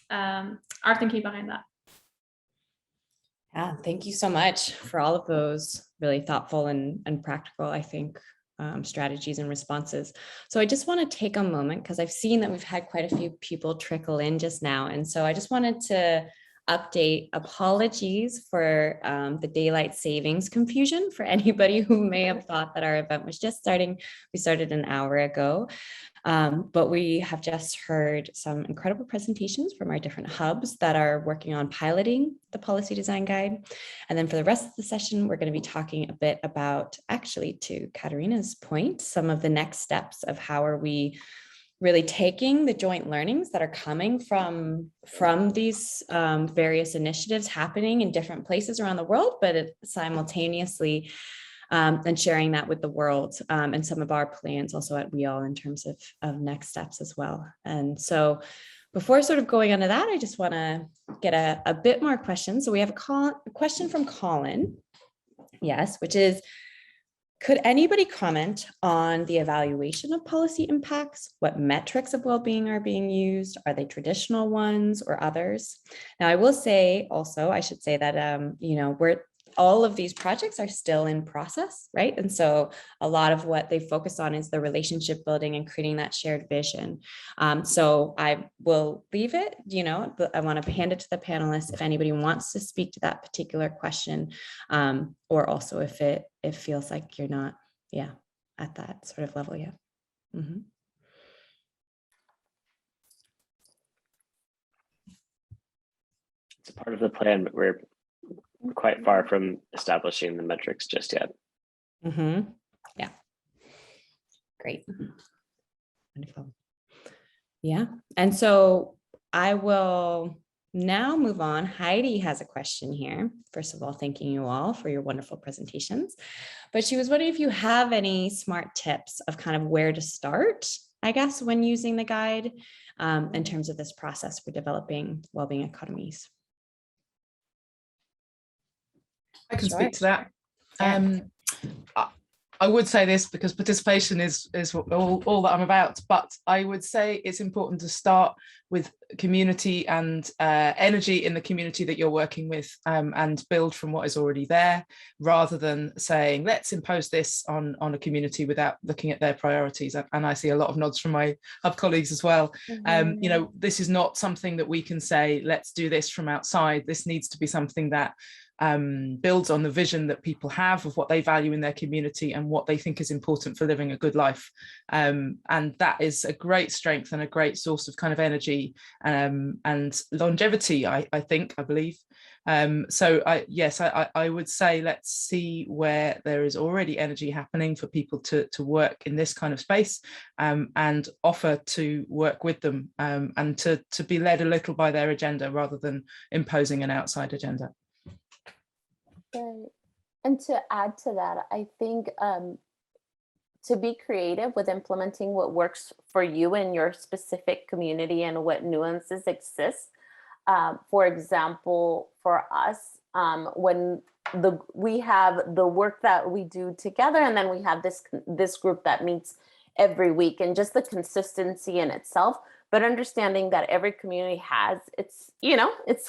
our thinking behind that. Yeah, thank you so much for all of those really thoughtful and practical, I think, strategies and responses. So I just want to take a moment, because I've seen that we've had quite a few people trickle in just now. And so I just wanted to update, apologies for the daylight savings confusion for anybody who may have thought that our event was just starting. We started an hour ago. But we have just heard some incredible presentations from our different hubs that are working on piloting the policy design guide. And then for the rest of the session, we're going to be talking a bit about, actually, to Katarina's point, some of the next steps of how are we really taking the joint learnings that are coming from these various initiatives happening in different places around the world, but simultaneously and sharing that with the world, and some of our plans also at WEAll in terms of next steps as well. And so before sort of going on to that, I just want to get a bit more questions. So we have a question from Colin, yes, which is, could anybody comment on the evaluation of policy impacts? What metrics of well-being are being used? Are they traditional ones or others? Now, I will say also, I should say that, all of these projects are still in process, right? And so a lot of what they focus on is the relationship building and creating that shared vision. So I will leave it, but I want to hand it to the panelists if anybody wants to speak to that particular question, or also if it feels like you're not, at that sort of level yet. Mm-hmm. It's a part of the plan, but we're quite far from establishing the metrics just yet. Mm-hmm. Yeah. Great. Wonderful. Yeah. And so I will now move on. Heidi has a question here. First of all, thanking you all for your wonderful presentations. But she was wondering if you have any smart tips of kind of where to start, I guess, when using the guide in terms of this process for developing well-being economies. I can speak to that. I would say this because participation is all that I'm about, but I would say it's important to start with community and energy in the community that you're working with, and build from what is already there, rather than saying, let's impose this on a community without looking at their priorities. And I see a lot of nods from my hub colleagues as well. This is not something that we can say, let's do this from outside. This needs to be something that builds on the vision that people have of what they value in their community and what they think is important for living a good life. And that is a great strength and a great source of kind of energy and longevity, I believe. So I would say, let's see where there is already energy happening for people to work in this kind of space, and offer to work with them, and to be led a little by their agenda rather than imposing an outside agenda. Right. And to add to that, I think to be creative with implementing what works for you in your specific community and what nuances exist. For example, for us, when we have the work that we do together, and then we have this group that meets every week, and just the consistency in itself, but understanding that every community has its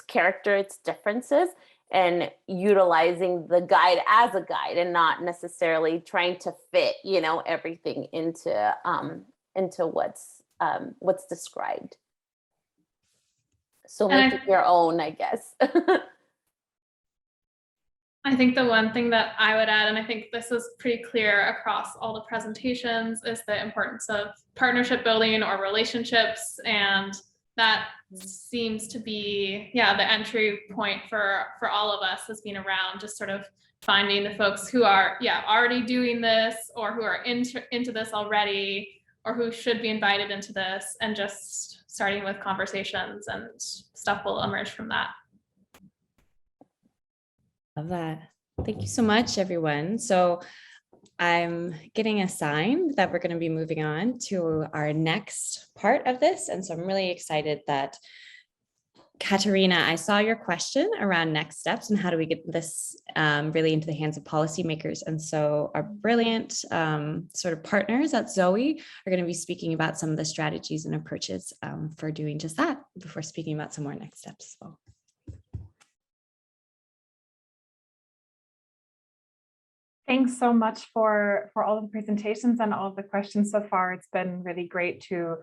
character, its differences, and utilizing the guide as a guide and not necessarily trying to fit, everything into what's described. So make it your own, I guess. I think the one thing that I would add, and I think this is pretty clear across all the presentations, is the importance of partnership building or relationships. And that seems to be, yeah, the entry point for all of us has been around just sort of finding the folks who are, yeah, already doing this, or who are into this already, or who should be invited into this, and just starting with conversations, and stuff will emerge from that. Love that. Thank you so much, everyone. So I'm getting a sign that we're going to be moving on to our next part of this. And so I'm really excited that Katerina, I saw your question around next steps and how do we get this really into the hands of policymakers. And so our brilliant sort of partners at ZOE are going to be speaking about some of the strategies and approaches for doing just that before speaking about some more next steps as well. Thanks so much for all of the presentations and all of the questions so far. It's been really great to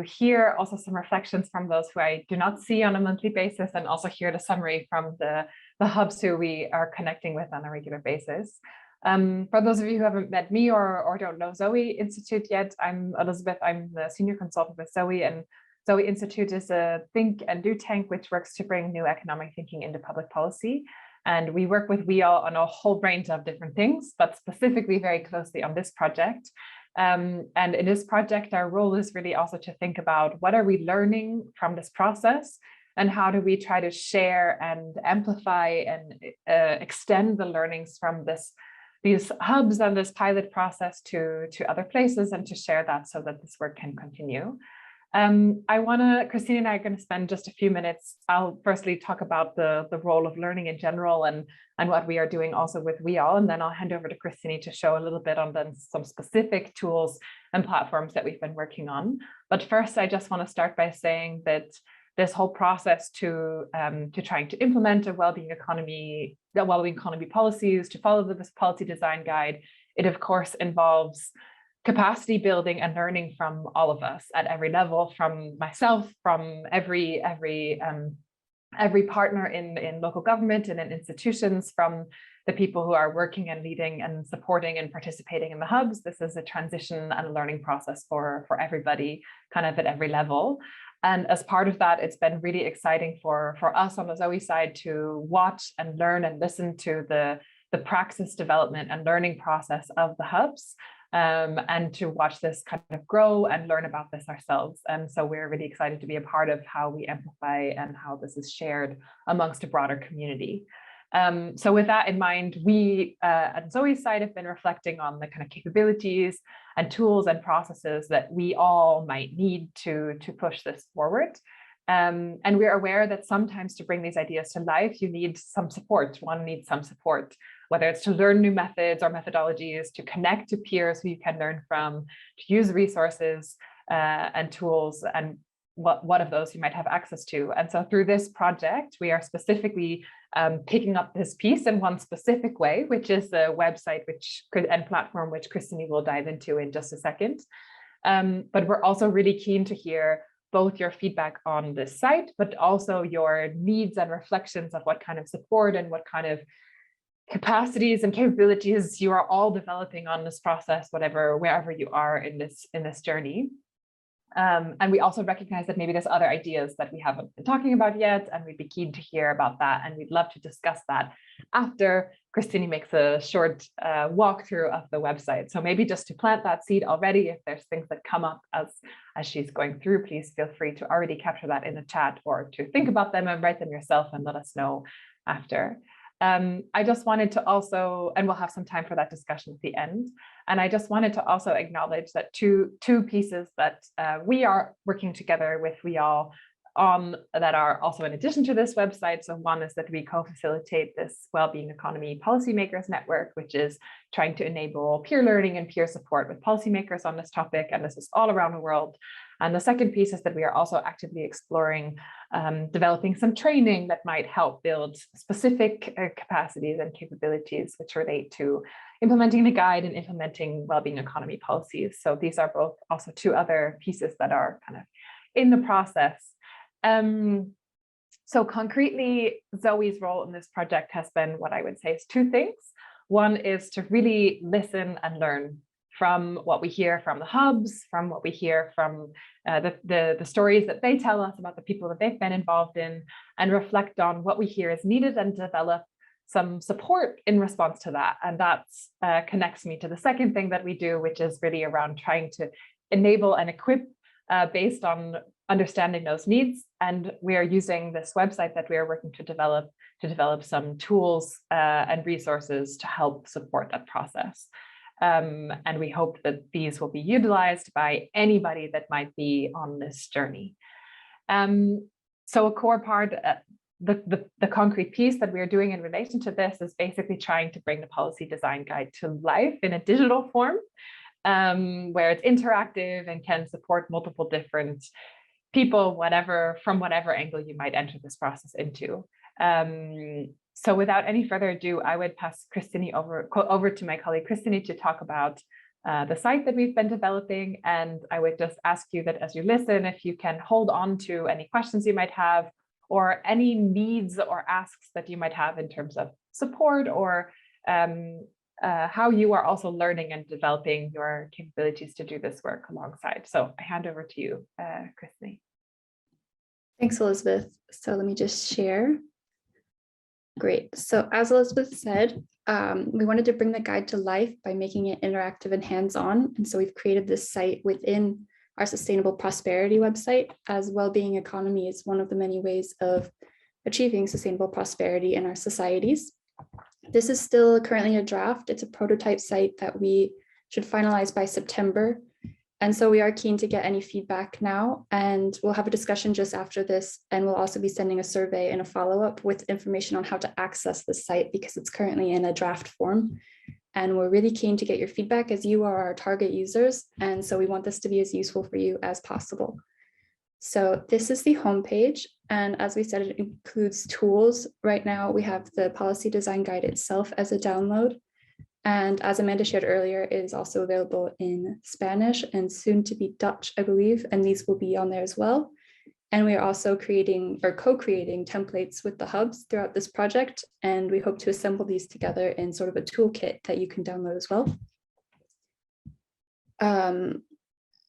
hear also some reflections from those who I do not see on a monthly basis, and also hear the summary from the hubs who we are connecting with on a regular basis. For those of you who haven't met me or don't know ZOE Institute yet, I'm Elizabeth. I'm the senior consultant with ZOE, and ZOE Institute is a think and do tank which works to bring new economic thinking into public policy. And we work with WEAll on a whole range of different things, but specifically very closely on this project. And in this project, our role is really also to think about what are we learning from this process, and how do we try to share and amplify and extend the learnings from these hubs and this pilot process to other places, and to share that so that this work can continue. Christine and I are going to spend just a few minutes. I'll firstly talk about the role of learning in general and what we are doing also with WEAll, and then I'll hand over to Christine to show a little bit on some specific tools and platforms that we've been working on. But first, I just want to start by saying that this whole process to trying to implement a well-being economy policies, to follow this policy design guide, it of course involves capacity building and learning from all of us at every level, from myself, from every partner in local government and in institutions, from the people who are working and leading and supporting and participating in the hubs. This is a transition and a learning process for everybody, kind of at every level. And as part of that, it's been really exciting for us on the ZOE side to watch and learn and listen to the praxis development and learning process of the hubs. And to watch this kind of grow and learn about this ourselves. And so we're really excited to be a part of how we amplify and how this is shared amongst a broader community. So with that in mind, we at ZOE's side have been reflecting on the kind of capabilities and tools and processes that we all might need to push this forward. And we're aware that sometimes to bring these ideas to life, you need some support. One needs some support, whether it's to learn new methods or methodologies, to connect to peers who you can learn from, to use resources and tools, and what of those you might have access to. And so through this project, we are specifically picking up this piece in one specific way, which is the website and platform, which Christine will dive into in just a second. But we're also really keen to hear both your feedback on this site, but also your needs and reflections of what kind of support and what kind of capacities and capabilities you are all developing on this process, wherever you are in this journey. And we also recognize that maybe there's other ideas that we haven't been talking about yet, and we'd be keen to hear about that. And we'd love to discuss that after Christine makes a short walkthrough of the website. So maybe just to plant that seed already, if there's things that come up as she's going through, please feel free to already capture that in the chat, or to think about them and write them yourself and let us know after. I just wanted to also, and we'll have some time for that discussion at the end. And I just wanted to also acknowledge that two pieces that we are working together with WEAll on that are also in addition to this website. So one is that we co-facilitate this Wellbeing Economy Policymakers Network, which is trying to enable peer learning and peer support with policymakers on this topic. And this is all around the world. And the second piece is that we are also actively exploring developing some training that might help build specific capacities and capabilities which relate to implementing the guide and implementing wellbeing economy policies. So these are both also two other pieces that are kind of in the process. So concretely, ZOE's role in this project has been what I would say is two things. One is to really listen and learn from what we hear from the hubs, from what we hear from the stories that they tell us about the people that they've been involved in, and reflect on what we hear is needed and develop some support in response to that. And that connects me to the second thing that we do, which is really around trying to enable and equip based on understanding those needs. And we are using this website that we are working to develop some tools and resources to help support that process. And we hope that these will be utilized by anybody that might be on this journey. So a core part, the concrete piece that we are doing in relation to this is basically trying to bring the policy design guide to life in a digital form, where it's interactive and can support multiple different people, from whatever angle you might enter this process into. So without any further ado, I would pass Christine over to my colleague Christine to talk about the site that we've been developing. And I would just ask you that as you listen, if you can hold on to any questions you might have, or any needs or asks that you might have in terms of support, or how you are also learning and developing your capabilities to do this work alongside. So I hand over to you, Christine. Thanks, Elizabeth. So let me just share. Great. So as Elizabeth said, we wanted to bring the guide to life by making it interactive and hands-on. And so we've created this site within our Sustainable Prosperity website, as Wellbeing Economy is one of the many ways of achieving sustainable prosperity in our societies. This is still currently a draft. It's a prototype site that we should finalize by September. And so we are keen to get any feedback now, and we'll have a discussion just after this. And we'll also be sending a survey and a follow-up with information on how to access the site, because it's currently in a draft form. And we're really keen to get your feedback, as you are our target users. And so we want this to be as useful for you as possible. So this is the homepage. And as we said, it includes tools. Right now, we have the policy design guide itself as a download. And as Amanda shared earlier, it is also available in Spanish and soon to be Dutch, I believe, and these will be on there as well. And we are also creating or co-creating templates with the hubs throughout this project. And we hope to assemble these together in sort of a toolkit that you can download as well.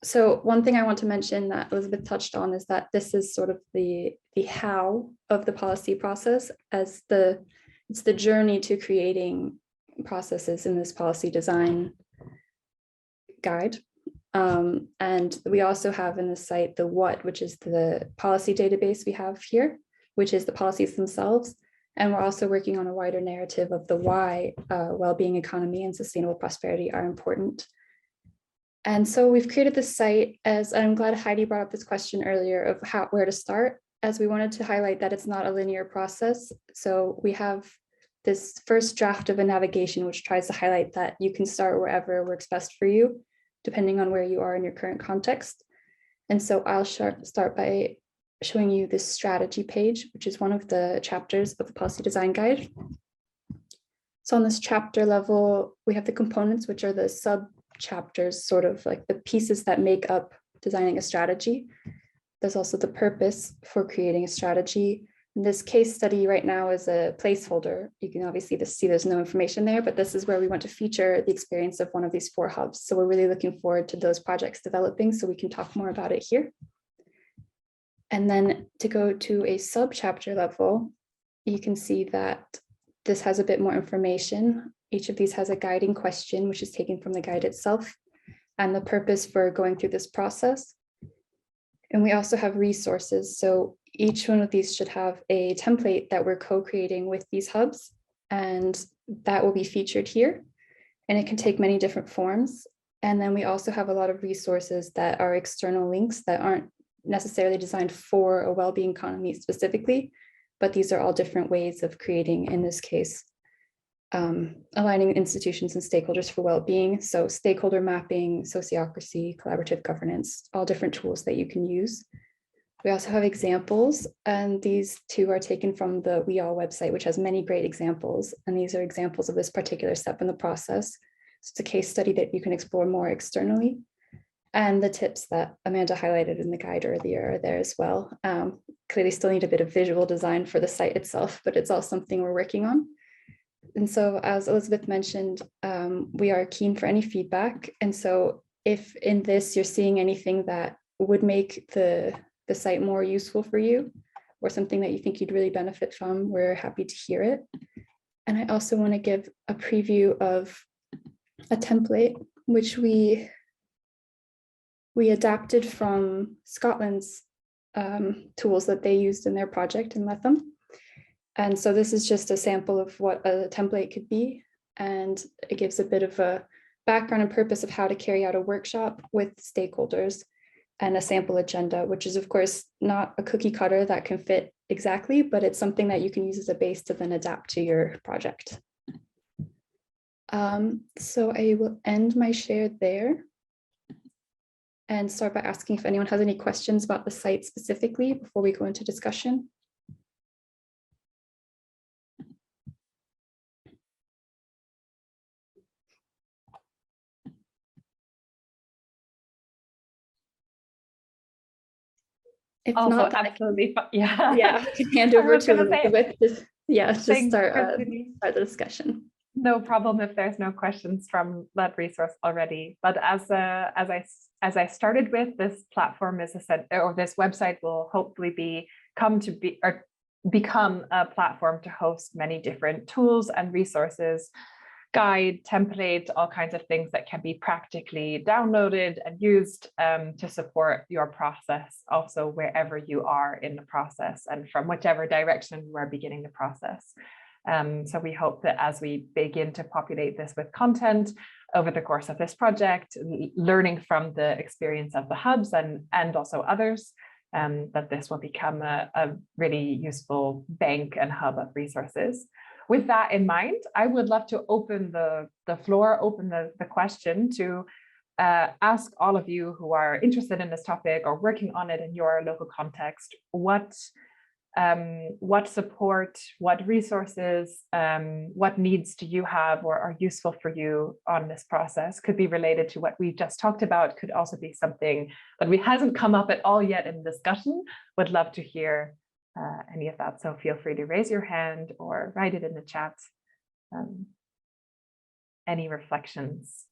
So one thing I want to mention that Elizabeth touched on is that this is sort of the how of the policy process, as it's the journey to creating processes in this policy design guide. And we also have in the site the what, which is the policy database we have here, which is the policies themselves. And we're also working on a wider narrative of the why well-being economy and sustainable prosperity are important. And so we've created this site, as I'm glad Heidi brought up this question earlier of where to start, as we wanted to highlight that it's not a linear process. So we have this first draft of a navigation, which tries to highlight that you can start wherever works best for you, depending on where you are in your current context. And so I'll start by showing you this strategy page, which is one of the chapters of the policy design guide. So on this chapter level, we have the components, which are the sub chapters, sort of like the pieces that make up designing a strategy. There's also the purpose for creating a strategy. And this case study right now is a placeholder. You can obviously see there's no information there, but this is where we want to feature the experience of one of these 4 hubs. So we're really looking forward to those projects developing so we can talk more about it here. And then to go to a sub-chapter level, you can see that this has a bit more information. Each of these has a guiding question, which is taken from the guide itself, and the purpose for going through this process. And we also have resources. So each one of these should have a template that we're co-creating with these hubs, and that will be featured here. And it can take many different forms. And then we also have a lot of resources that are external links that aren't necessarily designed for a well-being economy specifically, but these are all different ways of creating, in this case, aligning institutions and stakeholders for well-being. So stakeholder mapping, sociocracy, collaborative governance, all different tools that you can use. We also have examples, and these 2 are taken from the WEAll website, which has many great examples. And these are examples of this particular step in the process. So it's a case study that you can explore more externally. And the tips that Amanda highlighted in the guide earlier are there as well. clearly still need a bit of visual design for the site itself, but it's all something we're working on. And so, as Elizabeth mentioned, we are keen for any feedback. And so if in this you're seeing anything that would make the site more useful for you, or something that you think you'd really benefit from, we're happy to hear it. And I also want to give a preview of a template, which we adapted from Scotland's tools that they used in their project in Letham. And so this is just a sample of what a template could be. And it gives a bit of a background and purpose of how to carry out a workshop with stakeholders, and a sample agenda, which is of course not a cookie cutter that can fit exactly, but it's something that you can use as a base to then adapt to your project. So I will end my share there and start by asking if anyone has any questions about the site specifically before we go into discussion. If also, not, absolutely, yeah. Yeah, I can hand over to Elizabeth. Just start the discussion. No problem if there's no questions from that resource already. But as I started with, this platform is or this website will hopefully become a platform to host many different tools and resources, guide, template, all kinds of things that can be practically downloaded and used to support your process, also wherever you are in the process and from whichever direction you are beginning the process. So we hope that as we begin to populate this with content over the course of this project, learning from the experience of the hubs and also others, that this will become a really useful bank and hub of resources. With that in mind, I would love to open the floor, open the question to ask all of you who are interested in this topic or working on it in your local context, what support, what resources, what needs do you have or are useful for you on this process? Could be related to what we just talked about, could also be something that hasn't come up at all yet in discussion. Would love to hear any of that. So feel free to raise your hand or write it in the chat. Any reflections?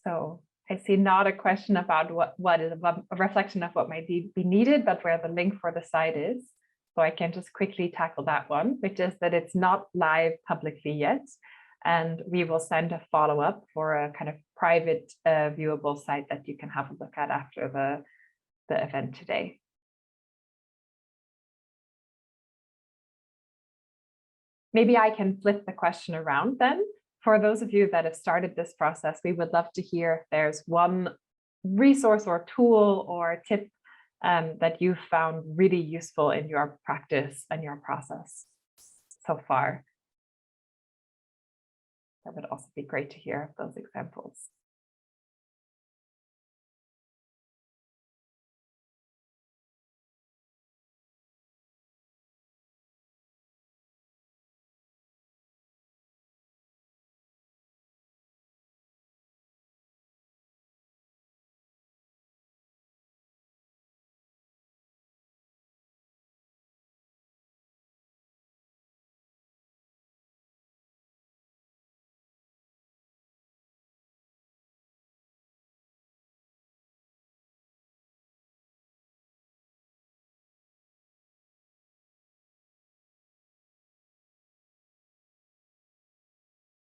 So I see not a question about what is a reflection of what might be needed, but where the link for the site is. So I can just quickly tackle that one, which is that it's not live publicly yet. And we will send a follow-up for a kind of private viewable site that you can have a look at after the event today. Maybe I can flip the question around then. For those of you that have started this process, we would love to hear if there's one resource or tool or tip that you found really useful in your practice and your process so far. That would also be great to hear those examples.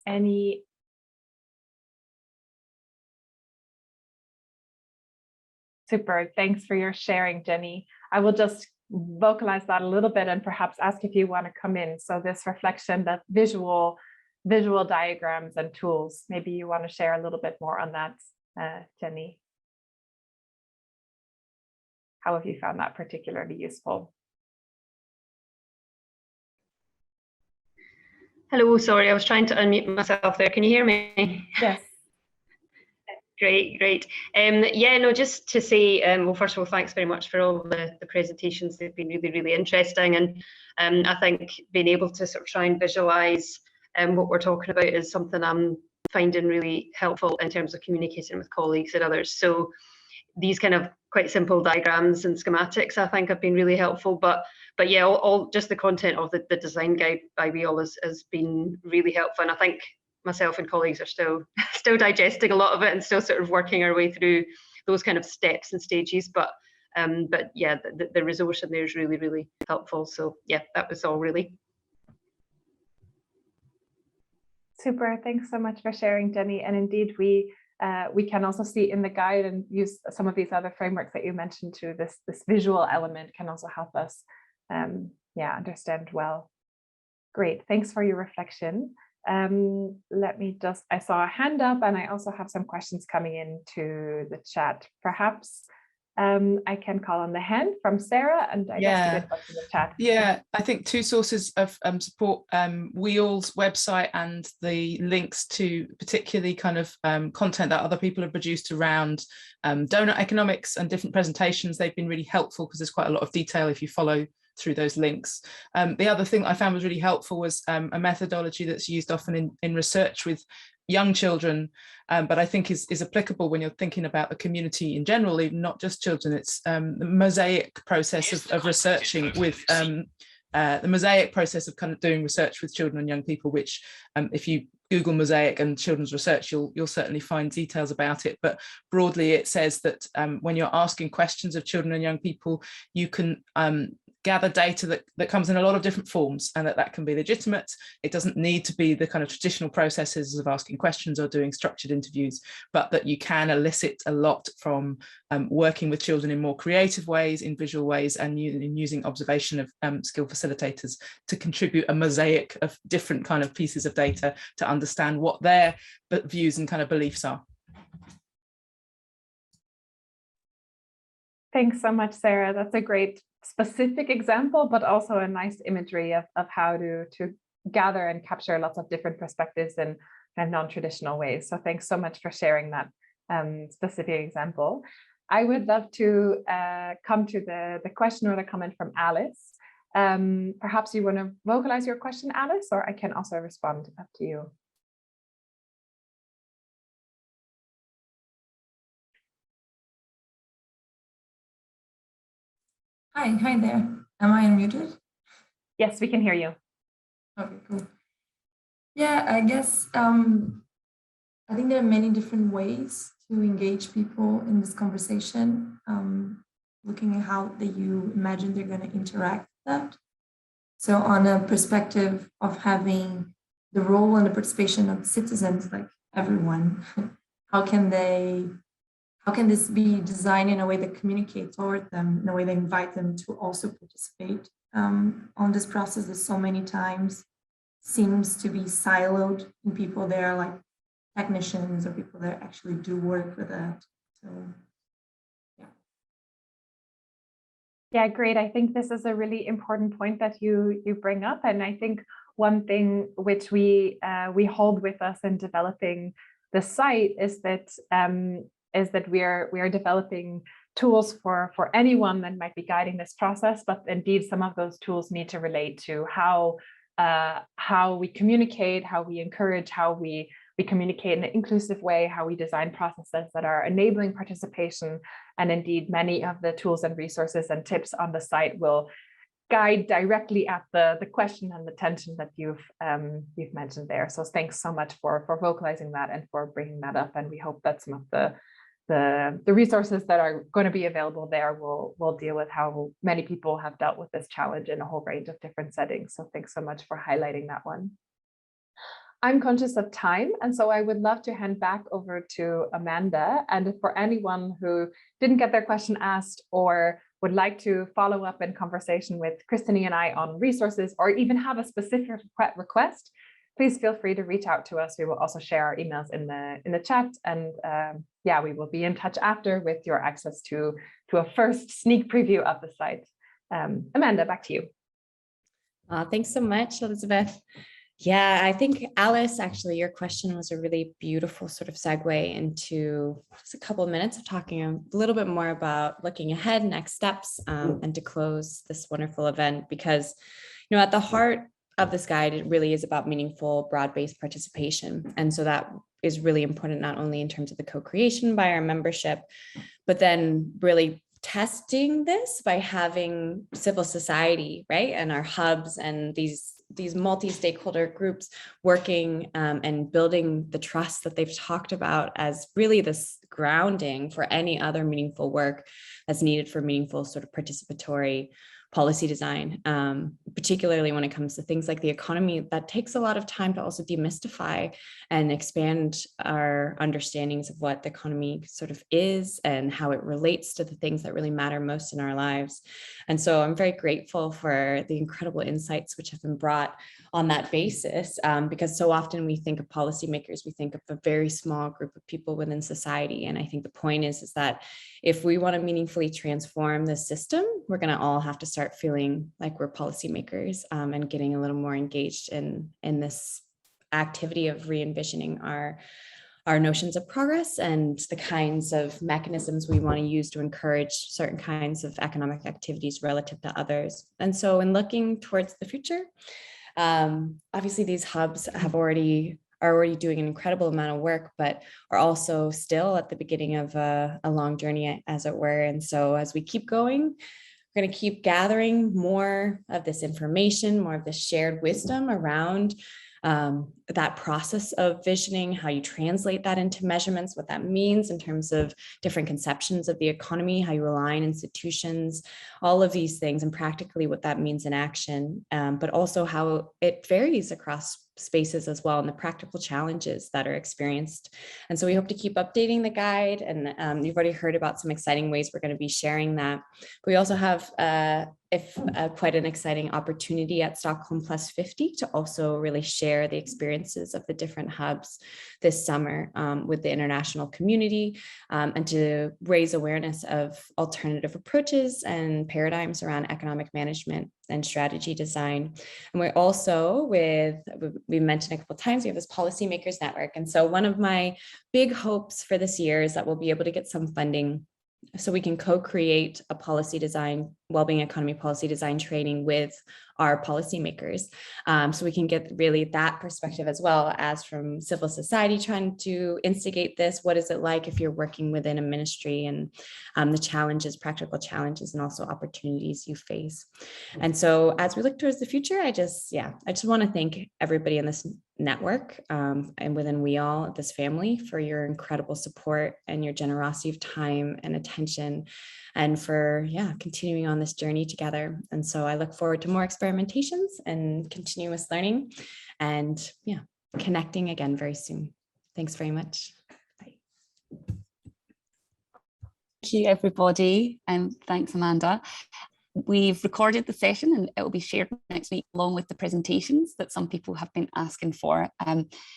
Any super, thanks for your sharing, Jenny. I will just vocalize that a little bit and perhaps ask if you want to come in. So this reflection, that visual diagrams and tools, maybe you want to share a little bit more on that, Jenny. how have you found that particularly useful? Hello, sorry, I was trying to unmute myself there. Can you hear me? Yes. Great. Yeah, no, just to say, well, first of all, thanks very much for all the presentations. They've been really interesting. And I think being able to sort of try and visualize what we're talking about is something I'm finding really helpful in terms of communicating with colleagues and others. So these kind of quite simple diagrams and schematics, I think, have been really helpful. But yeah, all just the content of the design guide by WEAll has been really helpful. And I think myself and colleagues are still digesting a lot of it and still sort of working our way through those kind of steps and stages. But yeah, the resource in there is really helpful. So yeah, that was all really. Super, thanks so much for sharing, Jenny. And indeed, we can also see in the guide and use some of these other frameworks that you mentioned too. This visual element can also help us understand well. Great, thanks for your reflection. Let me just, I saw a hand up and I also have some questions coming into the chat. Perhaps I can call on the hand from Sarah, and I guess we did what's in the chat. Yeah, I think two sources of support, WEAll's website and the links to particularly kind of content that other people have produced around donor economics and different presentations. They've been really helpful because there's quite a lot of detail if you follow through those links. The other thing I found was really helpful was a methodology that's used often in research with young children, but I think is applicable when you're thinking about the community in general, even not just children. It's the mosaic process of researching with the mosaic process of kind of doing research with children and young people, which if you Google mosaic and children's research, you'll certainly find details about it. But broadly, it says that when you're asking questions of children and young people, you can gather data that comes in a lot of different forms, and that can be legitimate. It doesn't need to be the kind of traditional processes of asking questions or doing structured interviews, but that you can elicit a lot from working with children in more creative ways, in visual ways, and using observation of skilled facilitators to contribute a mosaic of different kind of pieces of data to understand what their views and kind of beliefs are. Thanks so much, Sarah. That's a great specific example, but also a nice imagery of how to gather and capture lots of different perspectives in non-traditional ways. So thanks so much for sharing that specific example. I would love to come to the question or the comment from Alice. Perhaps you want to vocalize your question, Alice, or I can also respond, up to you. Hi there. Am I unmuted? Yes, we can hear you. Okay, cool. Yeah, I guess I think there are many different ways to engage people in this conversation, looking at how you imagine they're going to interact with that. So on a perspective of having the role and the participation of citizens, like everyone, how can this be designed in a way that communicates toward them, in a way that invites them to also participate on this process that so many times seems to be siloed in people that are like technicians or people that actually do work with that. So, yeah. Yeah, great. I think this is a really important point that you bring up. And I think one thing which we hold with us in developing the site is that we are developing tools for anyone that might be guiding this process, but indeed some of those tools need to relate to how we communicate, how we encourage, how we communicate in an inclusive way, how we design processes that are enabling participation. And indeed, many of the tools and resources and tips on the site will guide directly at the question and the tension that you've mentioned there. So thanks so much for vocalizing that and for bringing that up. And we hope that some of the resources that are going to be available there will deal with how many people have dealt with this challenge in a whole range of different settings. So thanks so much for highlighting that one. I'm conscious of time, and so I would love to hand back over to Amanda. And for anyone who didn't get their question asked or would like to follow up in conversation with Christine and I on resources, or even have a specific request, please feel free to reach out to us. We will also share our emails in the chat, and yeah, we will be in touch after with your access to a first sneak preview of the site. Amanda, back to you. Thanks so much, Elizabeth. Yeah, I think Alice, actually, your question was a really beautiful sort of segue into just a couple of minutes of talking a little bit more about looking ahead, next steps, and to close this wonderful event, because, you know, at the heart of this guide, it really is about meaningful, broad-based participation. And so that is really important, not only in terms of the co-creation by our membership, but then really testing this by having civil society, right? And our hubs and these multi-stakeholder groups working and building the trust that they've talked about as really this grounding for any other meaningful work that's needed for meaningful sort of participatory policy design, particularly when it comes to things like the economy. That takes a lot of time to also demystify and expand our understandings of what the economy sort of is and how it relates to the things that really matter most in our lives. And so I'm very grateful for the incredible insights which have been brought on that basis, because so often we think of policymakers, we think of a very small group of people within society. And I think the point is that if we want to meaningfully transform the system, we're going to all have to start feeling like we're policymakers, and getting a little more engaged in this activity of re-envisioning our notions of progress and the kinds of mechanisms we want to use to encourage certain kinds of economic activities relative to others. And so in looking towards the future, obviously these hubs are already doing an incredible amount of work, but are also still at the beginning of a long journey, as it were. And so as we keep going, we're going to keep gathering more of this information, more of this shared wisdom around that process of visioning, how you translate that into measurements, what that means in terms of different conceptions of the economy, how you align institutions, all of these things, and practically what that means in action, but also how it varies across spaces as well, and the practical challenges that are experienced. And so we hope to keep updating the guide, and you've already heard about some exciting ways we're going to be sharing that. But we also have quite an exciting opportunity at Stockholm Plus 50 to also really share the experiences of the different hubs this summer with the international community, and to raise awareness of alternative approaches and paradigms around economic management and strategy design. And we're also we mentioned a couple of times, we have this Policymakers Network. And so one of my big hopes for this year is that we'll be able to get some funding so we can co-create a policy design, Wellbeing Economy Policy Design training with our policymakers. So we can get really that perspective as well as from civil society trying to instigate this. What is it like if you're working within a ministry, and the challenges, practical challenges, and also opportunities you face. And so as we look towards the future, I just want to thank everybody in this network and within WEAll, this family, for your incredible support and your generosity of time and attention, and for continuing on this journey together. And so I look forward to more experimentations and continuous learning, and connecting again very soon. Thanks very much. Bye. Thank you, everybody, and thanks, Amanda. We've recorded the session and it will be shared next week along with the presentations that some people have been asking for.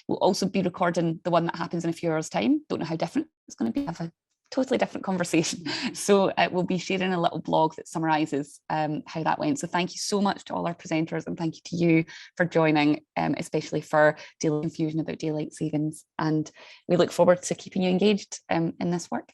We'll also be recording the one that happens in a few hours' time. Don't know how different it's going to be. Have a totally different conversation. So we'll be sharing a little blog that summarises how that went. So thank you so much to all our presenters, and thank you to you for joining, especially for daily confusion about daylight savings. And we look forward to keeping you engaged in this work.